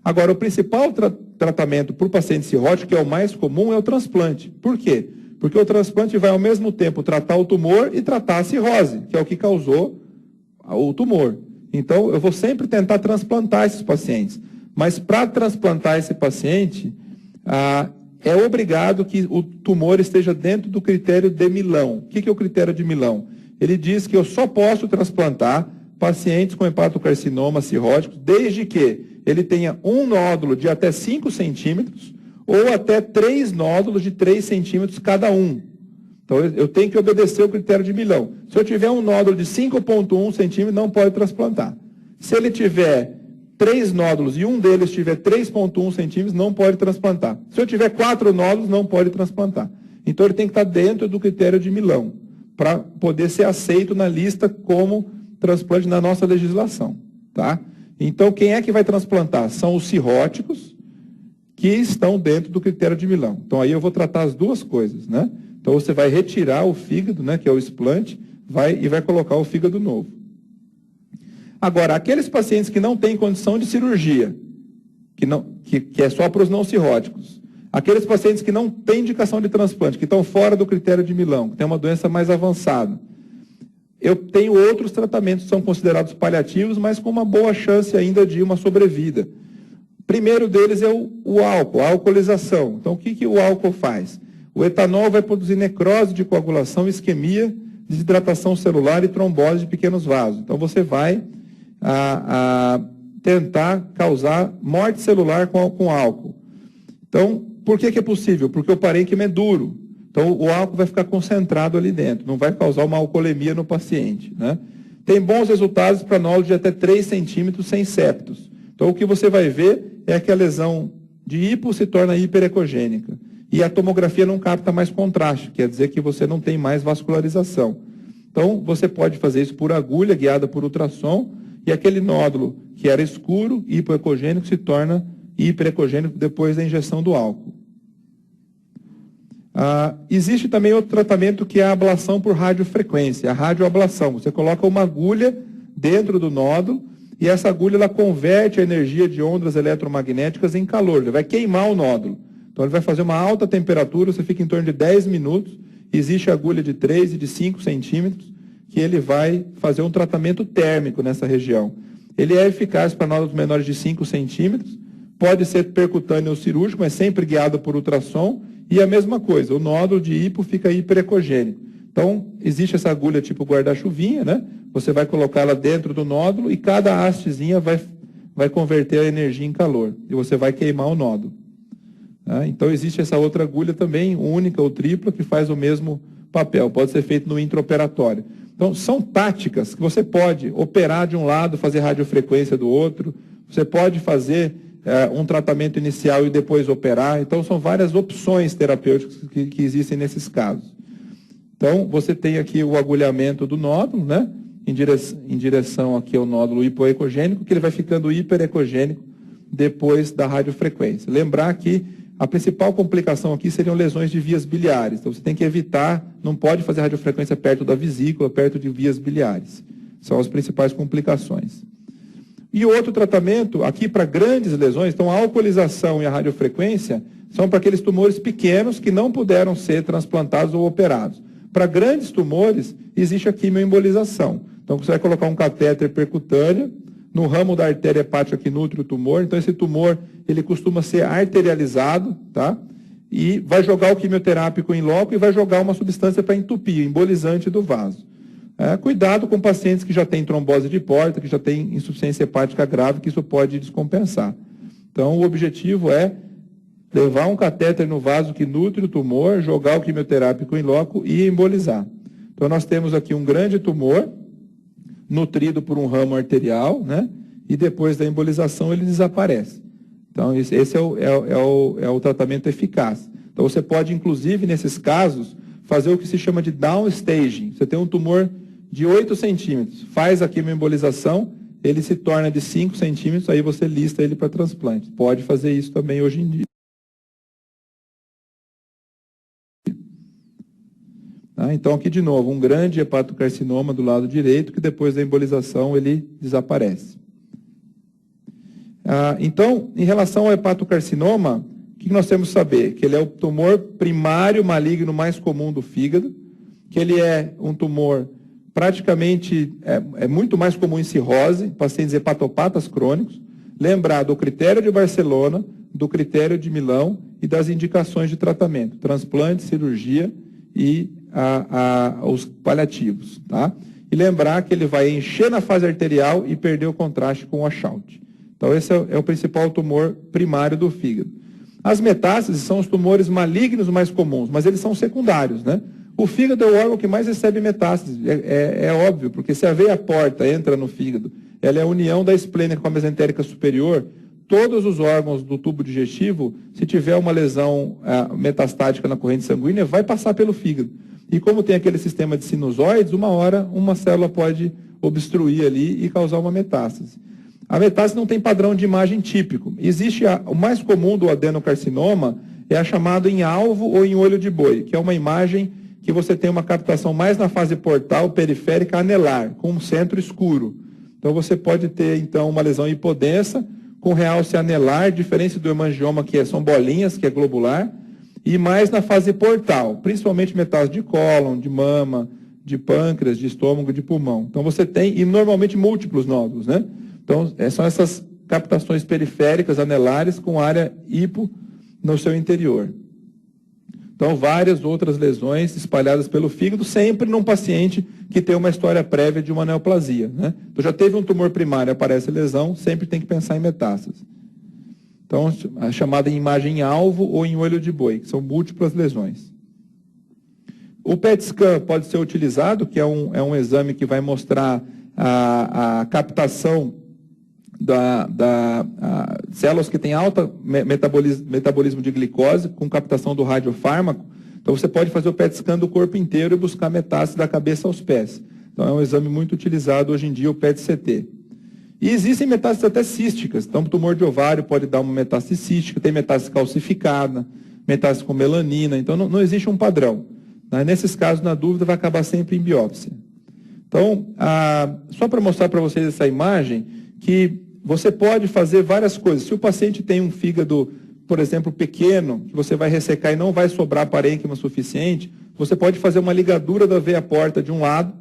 Agora, o principal tratamento para o paciente cirrótico, que é o mais comum, é o transplante. Por quê? Porque o transplante vai ao mesmo tempo tratar o tumor e tratar a cirrose, que é o que causou o tumor. Então, eu vou sempre tentar transplantar esses pacientes. Mas para transplantar esse paciente, é obrigado que o tumor esteja dentro do critério de Milão. O que é o critério de Milão? Ele diz que eu só posso transplantar pacientes com hepatocarcinoma cirróticos, desde que ele tenha um nódulo de até 5 centímetros ou até 3 nódulos de 3 centímetros cada um. Então, eu tenho que obedecer o critério de Milão. Se eu tiver um nódulo de 5,1 centímetros, não pode transplantar. Se ele tiver 3 nódulos e um deles tiver 3,1 centímetros, não pode transplantar. Se eu tiver 4 nódulos, não pode transplantar. Então, ele tem que estar dentro do critério de Milão, para poder ser aceito na lista como transplante na nossa legislação. Tá? Então, quem é que vai transplantar? São os cirróticos que estão dentro do critério de Milão. Então, aí eu vou tratar as duas coisas, né? Então, você vai retirar o fígado, né, que é o explante, e vai colocar o fígado novo. Agora, aqueles pacientes que não têm condição de cirurgia, que é só para os não cirróticos, aqueles pacientes que não têm indicação de transplante, que estão fora do critério de Milão, que tem uma doença mais avançada, eu tenho outros tratamentos que são considerados paliativos, mas com uma boa chance ainda de uma sobrevida. O primeiro deles é o álcool, a alcoolização. Então, o que o álcool faz? O etanol vai produzir necrose de coagulação, isquemia, desidratação celular e trombose de pequenos vasos. Então, você vai tentar causar morte celular com álcool. Então, por que é possível? Porque o parênquima é duro. Então, o álcool vai ficar concentrado ali dentro, não vai causar uma alcoolemia no paciente. Né? Tem bons resultados para nódulos de até 3 centímetros sem septos. Então, o que você vai ver é que a lesão de hipo se torna hiperecogênica. E a tomografia não capta mais contraste, quer dizer que você não tem mais vascularização. Então, você pode fazer isso por agulha, guiada por ultrassom, e aquele nódulo que era escuro, hipoecogênico, se torna hiperecogênico depois da injeção do álcool. Existe também outro tratamento que é a ablação por radiofrequência, a radioablação. Você coloca uma agulha dentro do nódulo e essa agulha ela converte a energia de ondas eletromagnéticas em calor, ele vai queimar o nódulo. Então ele vai fazer uma alta temperatura, você fica em torno de 10 minutos, existe agulha de 3 e de 5 centímetros, que ele vai fazer um tratamento térmico nessa região. Ele é eficaz para nódulos menores de 5 centímetros, pode ser percutâneo ou cirúrgico, mas sempre guiado por ultrassom, e a mesma coisa, o nódulo de hipo fica hiperecogênico. Então, existe essa agulha tipo guarda-chuvinha, né? Você vai colocá-la dentro do nódulo e cada hastezinha vai converter a energia em calor, e você vai queimar o nódulo. Então, existe essa outra agulha também, única ou tripla, que faz o mesmo papel, pode ser feito no intraoperatório. Então, são táticas que você pode operar de um lado, fazer radiofrequência do outro, você pode fazer um tratamento inicial e depois operar. Então, são várias opções terapêuticas que existem nesses casos. Então, você tem aqui o agulhamento do nódulo, né? Em direção aqui ao nódulo hipoecogênico, que ele vai ficando hiperecogênico depois da radiofrequência. Lembrar que a principal complicação aqui seriam lesões de vias biliares. Então, você tem que evitar, não pode fazer radiofrequência perto da vesícula, perto de vias biliares. São as principais complicações. E outro tratamento, aqui para grandes lesões, então a alcoolização e a radiofrequência são para aqueles tumores pequenos que não puderam ser transplantados ou operados. Para grandes tumores, existe a quimioembolização. Então, você vai colocar um catéter percutâneo no ramo da artéria hepática que nutre o tumor. Então, esse tumor, ele costuma ser arterializado, tá? E vai jogar o quimioterápico em loco e vai jogar uma substância para entupir, embolizante do vaso. Cuidado com pacientes que já têm trombose de porta, que já têm insuficiência hepática grave, que isso pode descompensar. Então, o objetivo é levar um catéter no vaso que nutre o tumor, jogar o quimioterápico em loco e embolizar. Então, nós temos aqui um grande tumor, nutrido por um ramo arterial, né? E depois da embolização ele desaparece. Então, esse é o tratamento eficaz. Então, você pode, inclusive, nesses casos, fazer o que se chama de downstaging. Você tem um tumor de 8 centímetros, faz a quimioembolização, ele se torna de 5 centímetros, aí você lista ele para transplante. Pode fazer isso também hoje em dia. Então, aqui de novo, um grande hepatocarcinoma do lado direito, que depois da embolização ele desaparece. Então, em relação ao hepatocarcinoma, o que nós temos que saber? Que ele é o tumor primário maligno mais comum do fígado, que ele é um tumor praticamente, é muito mais comum em cirrose, pacientes hepatopatas crônicos. Lembrar do critério de Barcelona, do critério de Milão e das indicações de tratamento, transplante, cirurgia e os paliativos, tá? E lembrar que ele vai encher na fase arterial e perder o contraste com o washout. Então, esse é o principal tumor primário do fígado. As metástases são os tumores malignos mais comuns, mas eles são secundários, né? O fígado é o órgão que mais recebe metástases, é óbvio, porque se a veia porta entra no fígado, ela é a união da esplênica com a mesentérica superior, todos os órgãos do tubo digestivo, se tiver uma lesão metastática na corrente sanguínea, vai passar pelo fígado. E como tem aquele sistema de sinusoides, uma hora uma célula pode obstruir ali e causar uma metástase. A metástase não tem padrão de imagem típico. Existe o mais comum do adenocarcinoma, é a chamada em alvo ou em olho de boi, que é uma imagem que você tem uma captação mais na fase portal, periférica, anelar, com um centro escuro. Então você pode ter, então, uma lesão hipodensa, com realce anelar, diferente do hemangioma, que são bolinhas, que é globular, e mais na fase portal, principalmente metástase de cólon, de mama, de pâncreas, de estômago, de pulmão. Então você tem, e normalmente múltiplos nódulos, né? Então são essas captações periféricas anelares com área hipo no seu interior. Então várias outras lesões espalhadas pelo fígado, sempre num paciente que tem uma história prévia de uma neoplasia, né? Então já teve um tumor primário, aparece lesão, sempre tem que pensar em metástase. Então, a chamada imagem em alvo ou em olho de boi, que são múltiplas lesões. O PET scan pode ser utilizado, que é um exame que vai mostrar a captação células que têm alta metabolismo de glicose, com captação do radiofármaco. Então, você pode fazer o PET scan do corpo inteiro e buscar metástase da cabeça aos pés. Então, é um exame muito utilizado hoje em dia, o PET-CT. E existem metástases até císticas. Então, o tumor de ovário pode dar uma metástase cística, tem metástase calcificada, metástase com melanina. Então, não existe um padrão. Nesses casos, na dúvida, vai acabar sempre em biópsia. Então, só para mostrar para vocês essa imagem, que você pode fazer várias coisas. Se o paciente tem um fígado, por exemplo, pequeno, que você vai ressecar e não vai sobrar parênquima suficiente, você pode fazer uma ligadura da veia porta de um lado,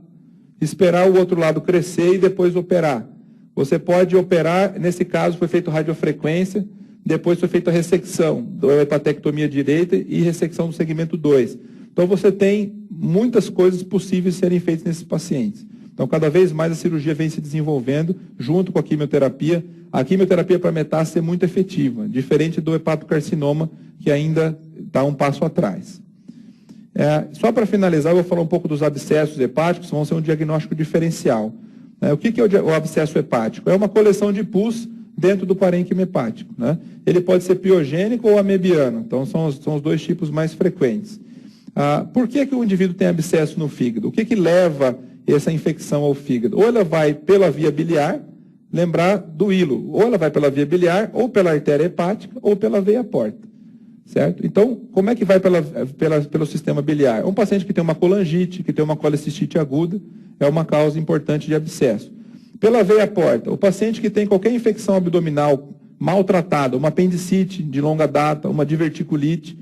esperar o outro lado crescer e depois operar. Você pode operar, nesse caso foi feito radiofrequência, depois foi feita a ressecção, da hepatectomia direita e ressecção do segmento 2. Então você tem muitas coisas possíveis de serem feitas nesses pacientes. Então cada vez mais a cirurgia vem se desenvolvendo junto com a quimioterapia. A quimioterapia para metástase é muito efetiva, diferente do hepatocarcinoma, que ainda está um passo atrás. Só para finalizar, eu vou falar um pouco dos abscessos hepáticos, que vão ser um diagnóstico diferencial. O que é o abscesso hepático? É uma coleção de pus dentro do parênquima hepático. Né? Ele pode ser piogênico ou amebiano, então são os dois tipos mais frequentes. Por que o indivíduo tem abscesso no fígado? O que leva essa infecção ao fígado? Ou ela vai pela via biliar, lembrar do hilo, ou ela vai pela via biliar, ou pela artéria hepática, ou pela veia porta. Certo? Então, como é que vai pelo sistema biliar? Um paciente que tem uma colangite, que tem uma colecistite aguda, é uma causa importante de abscesso. Pela veia porta, o paciente que tem qualquer infecção abdominal maltratada, uma apendicite de longa data, uma diverticulite,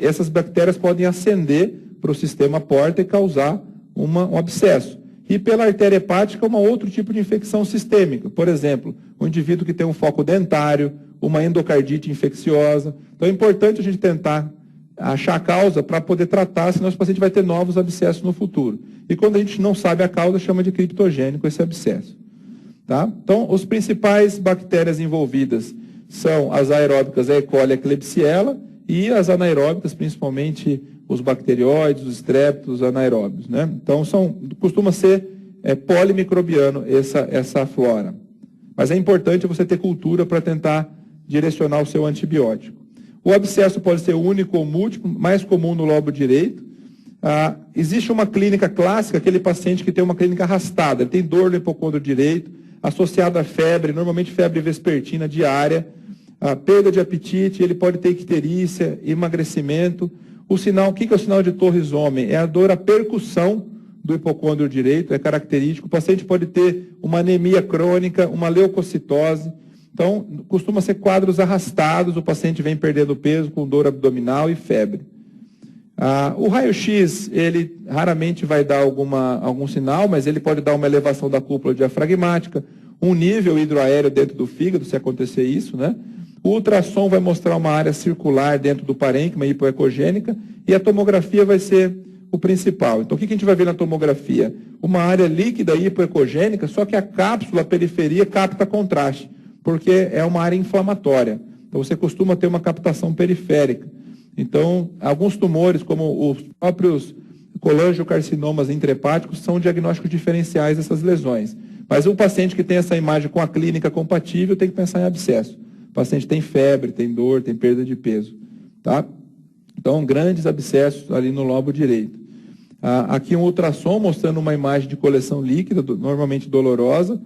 essas bactérias podem ascender para o sistema porta e causar um abscesso. E pela artéria hepática, um outro tipo de infecção sistêmica. Por exemplo, um indivíduo que tem um foco dentário, uma endocardite infecciosa. Então é importante a gente tentar achar a causa para poder tratar, senão esse paciente vai ter novos abscessos no futuro. E quando a gente não sabe a causa, chama de criptogênico esse abscesso. Tá? Então, as principais bactérias envolvidas são as aeróbicas, a E. coli e a Klebsiella, e as anaeróbicas, principalmente os bacterióides, os estréptos, anaeróbios. Né? Então, costuma ser polimicrobiano essa flora. Mas é importante você ter cultura para tentar direcionar o seu antibiótico. O abscesso pode ser único ou múltiplo, mais comum no lobo direito. Existe uma clínica clássica, aquele paciente que tem uma clínica arrastada, ele tem dor no hipocôndrio direito, associada a febre, normalmente febre vespertina diária, perda de apetite, ele pode ter icterícia, emagrecimento. O que é o sinal de Torres-Homem? É a dor, a percussão do hipocôndrio direito, é característico. O paciente pode ter uma anemia crônica, uma leucocitose. Então, costuma ser quadros arrastados, o paciente vem perdendo peso com dor abdominal e febre. O raio-x, ele raramente vai dar algum sinal, mas ele pode dar uma elevação da cúpula diafragmática, um nível hidroaéreo dentro do fígado, se acontecer isso, né? O ultrassom vai mostrar uma área circular dentro do parênquima hipoecogênica e a tomografia vai ser o principal. Então, o que a gente vai ver na tomografia? Uma área líquida hipoecogênica, só que a cápsula, a periferia, capta contraste, porque é uma área inflamatória. Então, você costuma ter uma captação periférica. Então, alguns tumores, como os próprios colangiocarcinomas intrahepáticos, são diagnósticos diferenciais dessas lesões. Mas um paciente que tem essa imagem com a clínica compatível tem que pensar em abscesso. O paciente tem febre, tem dor, tem perda de peso. Tá? Então, grandes abscessos ali no lobo direito. Aqui um ultrassom mostrando uma imagem de coleção líquida, normalmente dolorosa.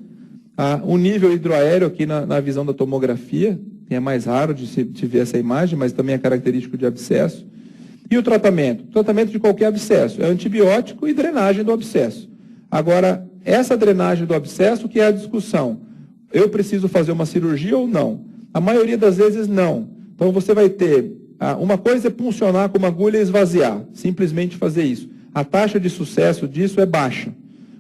O nível hidroaéreo aqui na visão da tomografia, é mais raro de se ver essa imagem, mas também é característico de abscesso. E o tratamento? O tratamento de qualquer abscesso é antibiótico e drenagem do abscesso. Agora, essa drenagem do abscesso, que é a discussão? Eu preciso fazer uma cirurgia ou não? A maioria das vezes não. Então você vai ter, uma coisa é puncionar com uma agulha e esvaziar, simplesmente fazer isso. A taxa de sucesso disso é baixa.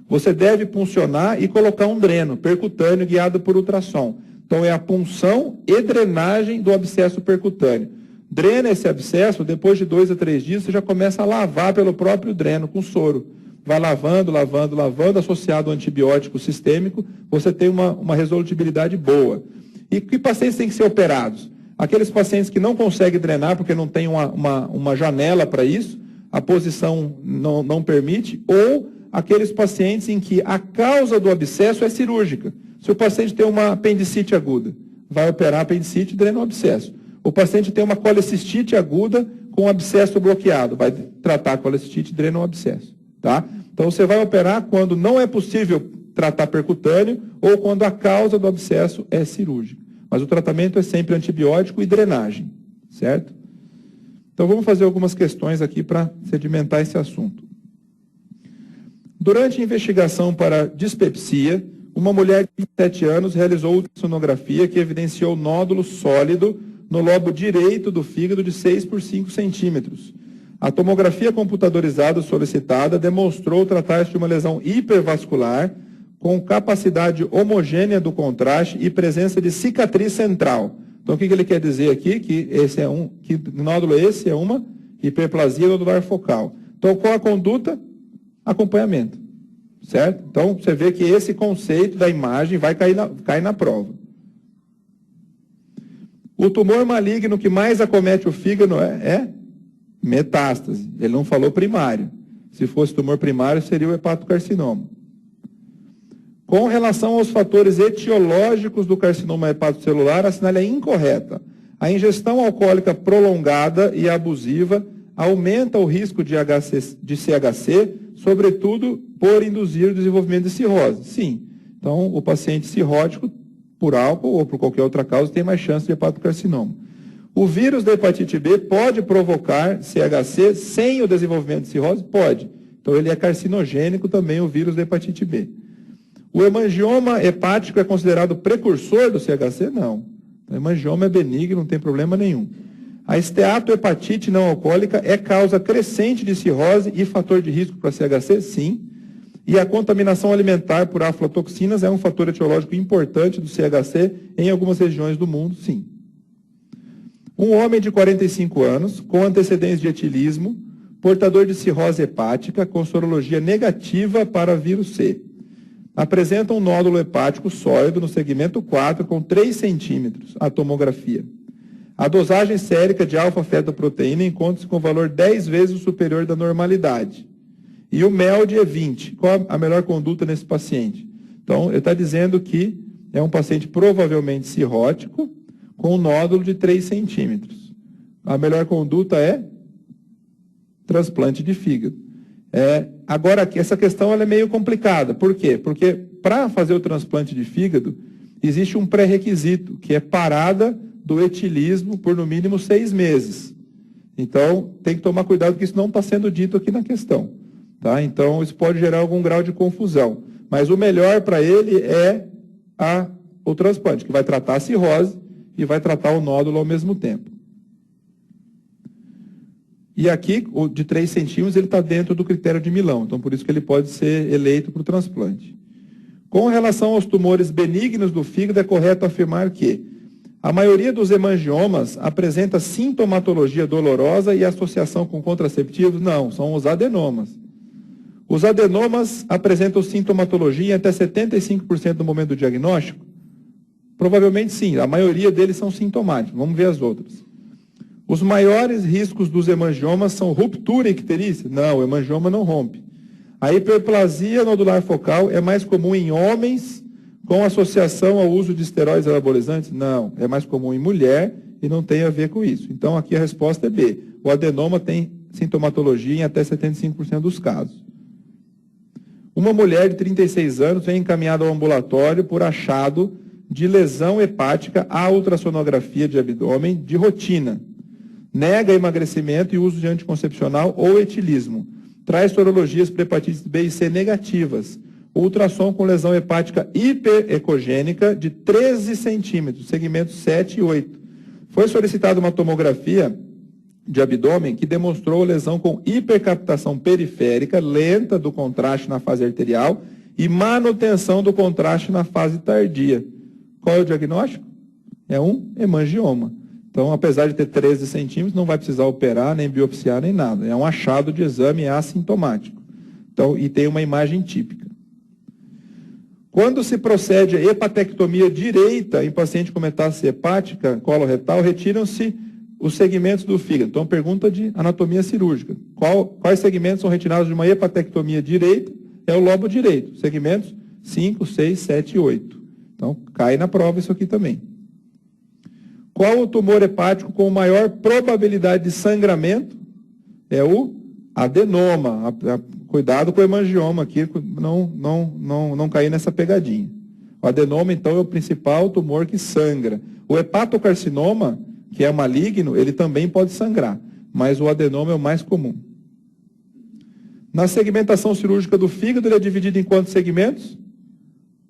Você deve puncionar e colocar um dreno percutâneo guiado por ultrassom. Então, é a punção e drenagem do abscesso percutâneo. Drena esse abscesso, depois de 2 a 3 dias, você já começa a lavar pelo próprio dreno com soro. Vai lavando, lavando, lavando, associado ao antibiótico sistêmico, você tem uma resolutibilidade boa. E que pacientes têm que ser operados? Aqueles pacientes que não conseguem drenar porque não tem uma janela para isso, a posição não permite, ou aqueles pacientes em que a causa do abscesso é cirúrgica. Se o paciente tem uma apendicite aguda, vai operar a apendicite e drena o abscesso. O paciente tem uma colecistite aguda com abscesso bloqueado, vai tratar a colecistite e drena o abscesso. Tá? Então, você vai operar quando não é possível tratar percutâneo ou quando a causa do abscesso é cirúrgica. Mas o tratamento é sempre antibiótico e drenagem, certo? Então, vamos fazer algumas questões aqui para sedimentar esse assunto. Durante a investigação para dispepsia, uma mulher de 27 anos realizou ultrassonografia que evidenciou nódulo sólido no lobo direito do fígado de 6 por 5 centímetros. A tomografia computadorizada solicitada demonstrou tratar-se de uma lesão hipervascular com capacidade homogênea do contraste e presença de cicatriz central. Então, o que ele quer dizer aqui? Que nódulo esse é uma hiperplasia nodular focal. Então, qual a conduta? Acompanhamento. Certo? Então, você vê que esse conceito da imagem vai cair na prova. O tumor maligno que mais acomete o fígado Metástase. Ele não falou primário. Se fosse tumor primário, seria o hepatocarcinoma. Com relação aos fatores etiológicos do carcinoma hepatocelular, a sinal é incorreta. A ingestão alcoólica prolongada e abusiva aumenta o risco de CHC, sobretudo por induzir o desenvolvimento de cirrose. Sim. Então, o paciente cirrótico, por álcool ou por qualquer outra causa, tem mais chance de hepatocarcinoma. O vírus da hepatite B pode provocar CHC sem o desenvolvimento de cirrose? Pode. Então, ele é carcinogênico também, o vírus da hepatite B. O hemangioma hepático é considerado precursor do CHC? Não. O hemangioma é benigno, não tem problema nenhum. A esteatohepatite não alcoólica é causa crescente de cirrose e fator de risco para CHC? Sim. E a contaminação alimentar por aflatoxinas é um fator etiológico importante do CHC em algumas regiões do mundo? Sim. Um homem de 45 anos, com antecedentes de etilismo, portador de cirrose hepática, com sorologia negativa para vírus C. Apresenta um nódulo hepático sólido no segmento 4 com 3 centímetros, a tomografia. A dosagem sérica de alfa-fetoproteína encontra-se com valor 10 vezes superior da normalidade. E o MELD é 20. Qual a melhor conduta nesse paciente? Então, ele está dizendo que é um paciente provavelmente cirrótico com um nódulo de 3 centímetros. A melhor conduta é transplante de fígado. Agora, essa questão ela é meio complicada. Por quê? Porque para fazer o transplante de fígado, existe um pré-requisito, que é parada do etilismo por no mínimo 6 meses. Então, tem que tomar cuidado, porque isso não está sendo dito aqui na questão. Tá? Então, isso pode gerar algum grau de confusão. Mas o melhor para ele é o transplante, que vai tratar a cirrose e vai tratar o nódulo ao mesmo tempo. E aqui, o de 3 centímetros, ele está dentro do critério de Milão. Então, por isso que ele pode ser eleito para o transplante. Com relação aos tumores benignos do fígado, é correto afirmar que a maioria dos hemangiomas apresenta sintomatologia dolorosa e associação com contraceptivos? Não, são os adenomas. Os adenomas apresentam sintomatologia em até 75% no momento do diagnóstico? Provavelmente sim, a maioria deles são sintomáticos. Vamos ver as outras. Os maiores riscos dos hemangiomas são ruptura icterícia? Não, o hemangioma não rompe. A hiperplasia nodular focal é mais comum em homens com associação ao uso de esteroides anabolizantes? Não, é mais comum em mulher e não tem a ver com isso. Então, aqui a resposta é B. O adenoma tem sintomatologia em até 75% dos casos. Uma mulher de 36 anos vem encaminhada ao ambulatório por achado de lesão hepática à ultrassonografia de abdômen de rotina. Nega emagrecimento e uso de anticoncepcional ou etilismo. Traz sorologias para hepatites B e C negativas. Ultrassom com lesão hepática hiperecogênica de 13 centímetros, segmentos 7 e 8. Foi solicitada uma tomografia de abdômen que demonstrou lesão com hipercaptação periférica lenta do contraste na fase arterial e manutenção do contraste na fase tardia. Qual é o diagnóstico? É um hemangioma. Então, apesar de ter 13 centímetros, não vai precisar operar, nem biopsiar, nem nada. É um achado de exame assintomático. Então, e tem uma imagem típica. Quando se procede a hepatectomia direita em paciente com metástase hepática coloretal, retiram-se os segmentos do fígado. Então, pergunta de anatomia cirúrgica. Quais segmentos são retirados de uma hepatectomia direita? É o lobo direito. Segmentos 5, 6, 7 e 8. Então, cai na prova isso aqui também. Qual o tumor hepático com maior probabilidade de sangramento? É o adenoma. Cuidado com o hemangioma aqui, não cair nessa pegadinha. O adenoma, então, é o principal tumor que sangra. O hepatocarcinoma, que é maligno, ele também pode sangrar, mas o adenoma é o mais comum. Na segmentação cirúrgica do fígado, ele é dividido em quantos segmentos?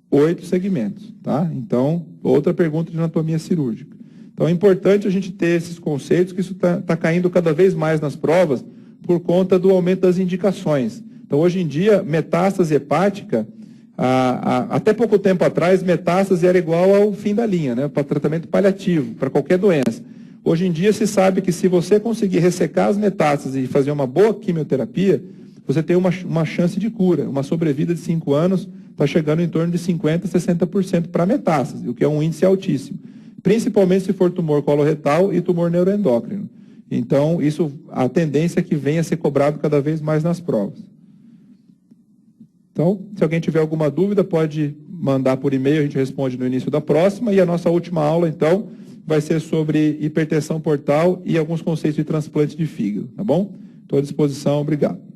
8 segmentos, tá? Então, outra pergunta de anatomia cirúrgica. Então, é importante a gente ter esses conceitos, que isso está caindo cada vez mais nas provas por conta do aumento das indicações. Então, hoje em dia, metástase hepática, até pouco tempo atrás, metástase era igual ao fim da linha, né, para tratamento paliativo, para qualquer doença. Hoje em dia, se sabe que se você conseguir ressecar as metástases e fazer uma boa quimioterapia, você tem uma chance de cura. Uma sobrevida de 5 anos está chegando em torno de 50%, 60% para metástase, o que é um índice altíssimo. Principalmente se for tumor coloretal e tumor neuroendócrino. Então, a tendência é que venha a ser cobrado cada vez mais nas provas. Então, se alguém tiver alguma dúvida, pode mandar por e-mail, a gente responde no início da próxima. E a nossa última aula, então, vai ser sobre hipertensão portal e alguns conceitos de transplante de fígado, tá bom? Estou à disposição, obrigado.